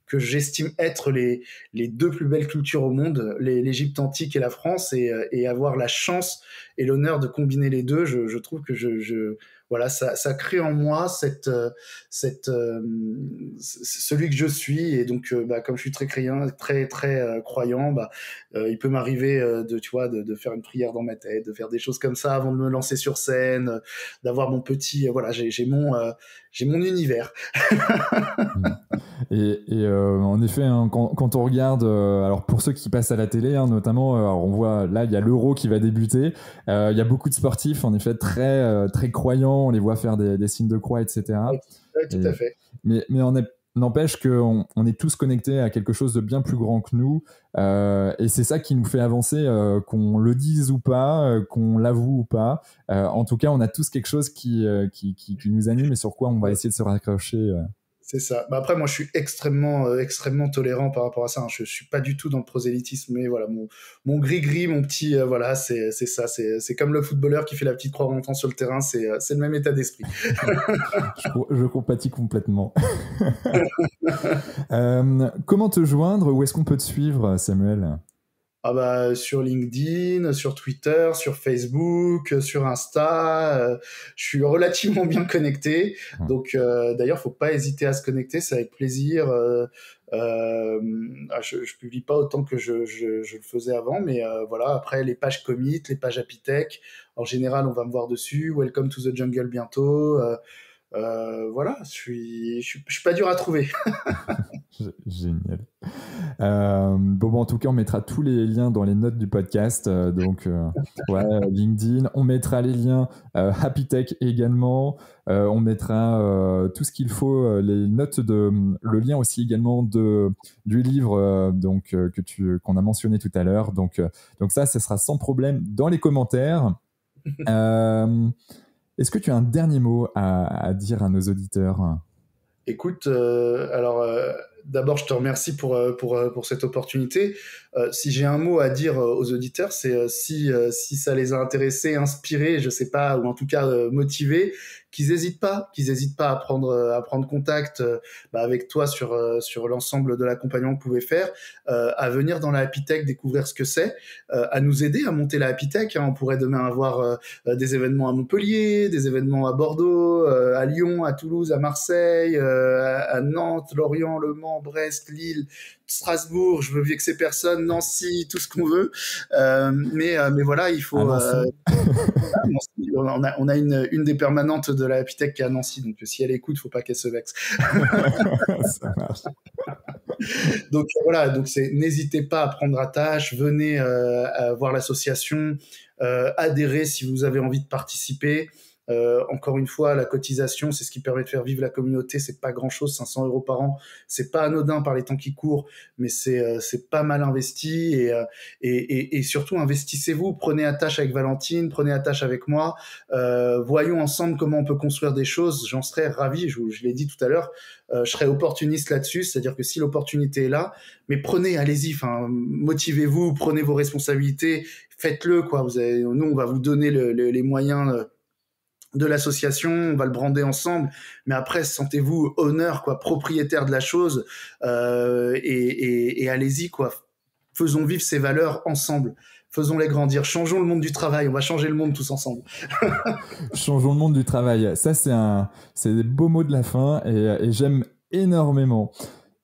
que j'estime être les deux plus belles cultures au monde, l'Égypte antique et la France, et avoir la chance et l'honneur de combiner les deux. Je trouve que voilà, ça crée en moi celui que je suis. Et donc, comme je suis très croyant, très croyant, il peut m'arriver de faire une prière dans ma tête, de faire des choses comme ça avant de me lancer sur scène, d'avoir mon petit, voilà, j'ai mon univers. En effet, hein, quand on regarde, alors pour ceux qui passent à la télé, hein, notamment, alors on voit là, il y a l'Euro qui va débuter. Il y a beaucoup de sportifs, en effet, très croyants. On les voit faire des signes de croix, etc. Ouais, tout à fait. Mais n'empêche qu'on est tous connectés à quelque chose de bien plus grand que nous. Et c'est ça qui nous fait avancer, qu'on le dise ou pas, qu'on l'avoue ou pas. En tout cas, on a tous quelque chose qui nous anime et sur quoi on va essayer de se raccrocher. C'est ça. Après, moi, je suis extrêmement tolérant par rapport à ça, hein. Je suis pas du tout dans le prosélytisme, mais voilà, mon gris-gris, mon petit, voilà, c'est ça. C'est comme le footballeur qui fait la petite croix en entrant sur le terrain. C'est le même état d'esprit. Je compatis complètement. Comment te joindre? Où est-ce qu'on peut te suivre, Samuel? Sur LinkedIn, sur Twitter, sur Facebook, sur Insta, je suis relativement bien connecté. Donc d'ailleurs, faut pas hésiter à se connecter, c'est avec plaisir. Je publie pas autant que je le faisais avant, mais voilà. Après, les pages Commit, les pages Apitech, en général, on va me voir dessus. Welcome to the jungle bientôt. Voilà, je suis pas dur à trouver. Génial. En tout cas, on mettra tous les liens dans les notes du podcast. LinkedIn. On mettra les liens Happy Tech également. On mettra tout ce qu'il faut, les notes le lien aussi également du livre qu'on a mentionné tout à l'heure. Donc ça sera sans problème dans les commentaires. Est-ce que tu as un dernier mot à dire à nos auditeurs? Écoute, D'abord, je te remercie pour cette opportunité. Si j'ai un mot à dire aux auditeurs, c'est si ça les a intéressés, inspirés, je sais pas, ou en tout cas motivés, qu'ils n'hésitent pas à prendre contact avec toi sur l'ensemble de l'accompagnement que vous pouvez faire, à venir dans la Happy Tech découvrir ce que c'est, à nous aider à monter la Happy Tech. Hein. On pourrait demain avoir des événements à Montpellier, des événements à Bordeaux, à Lyon, à Toulouse, à Marseille, à Nantes, Lorient, Le Mans, Brest, Lille, Strasbourg. Je veux vexer personne, Nancy, tout ce qu'on veut. Mais voilà, il faut. Nancy, on a une des permanentes de la Happy Tech qui est à Nancy, donc si elle écoute, faut pas qu'elle se vexe. Ça marche. Donc voilà, n'hésitez pas à prendre attache, venez à voir l'association, adhérez si vous avez envie de participer. Encore une fois, la cotisation, c'est ce qui permet de faire vivre la communauté. C'est pas grand-chose, 500 € par an. C'est pas anodin par les temps qui courent, mais c'est pas mal investi. Et surtout, investissez-vous. Prenez attache avec Valentine, prenez attache avec moi. Voyons ensemble comment on peut construire des choses. J'en serais ravi. Je l'ai dit tout à l'heure. Je serais opportuniste là-dessus, c'est-à-dire que si l'opportunité est là, mais prenez, allez-y. Enfin, motivez-vous, prenez vos responsabilités, faites-le, quoi. Nous, on va vous donner les moyens de l'association, on va le brander ensemble, mais après sentez-vous honneur, quoi, propriétaire de la chose, et allez-y, quoi. Faisons vivre ces valeurs ensemble, faisons-les grandir, changeons le monde du travail, on va changer le monde tous ensemble. Changeons le monde du travail, ça c'est des beaux mots de la fin, et j'aime énormément.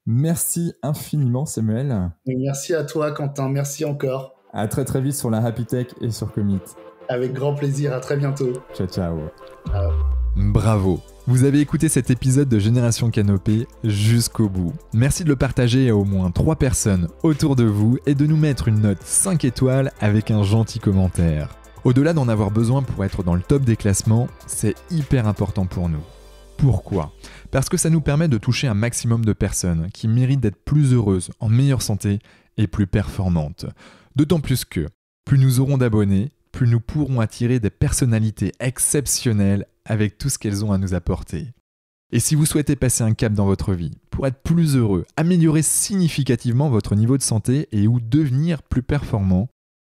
Merci infiniment Samuel. Et merci à toi Quentin, merci encore. À très très vite sur la Happy Tech et sur Commit. Avec grand plaisir, à très bientôt. Ciao, ciao. Ciao. Bravo. Vous avez écouté cet épisode de Génération Canopée jusqu'au bout. Merci de le partager à au moins 3 personnes autour de vous et de nous mettre une note 5 étoiles avec un gentil commentaire. Au-delà d'en avoir besoin pour être dans le top des classements, c'est hyper important pour nous. Pourquoi ? Parce que ça nous permet de toucher un maximum de personnes qui méritent d'être plus heureuses, en meilleure santé et plus performantes. D'autant plus que, plus nous aurons d'abonnés, plus nous pourrons attirer des personnalités exceptionnelles avec tout ce qu'elles ont à nous apporter. Et si vous souhaitez passer un cap dans votre vie, pour être plus heureux, améliorer significativement votre niveau de santé et ou devenir plus performant,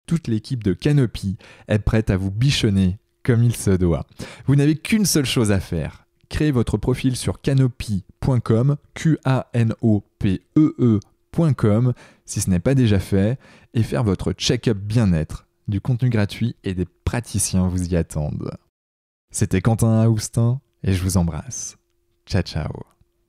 toute l'équipe de Canopy est prête à vous bichonner comme il se doit. Vous n'avez qu'une seule chose à faire. Créez votre profil sur canopy.com, Qanopee.com, si ce n'est pas déjà fait, et faire votre check-up bien-être. Du contenu gratuit et des praticiens vous y attendent. C'était Quentin Aoustin et je vous embrasse. Ciao ciao.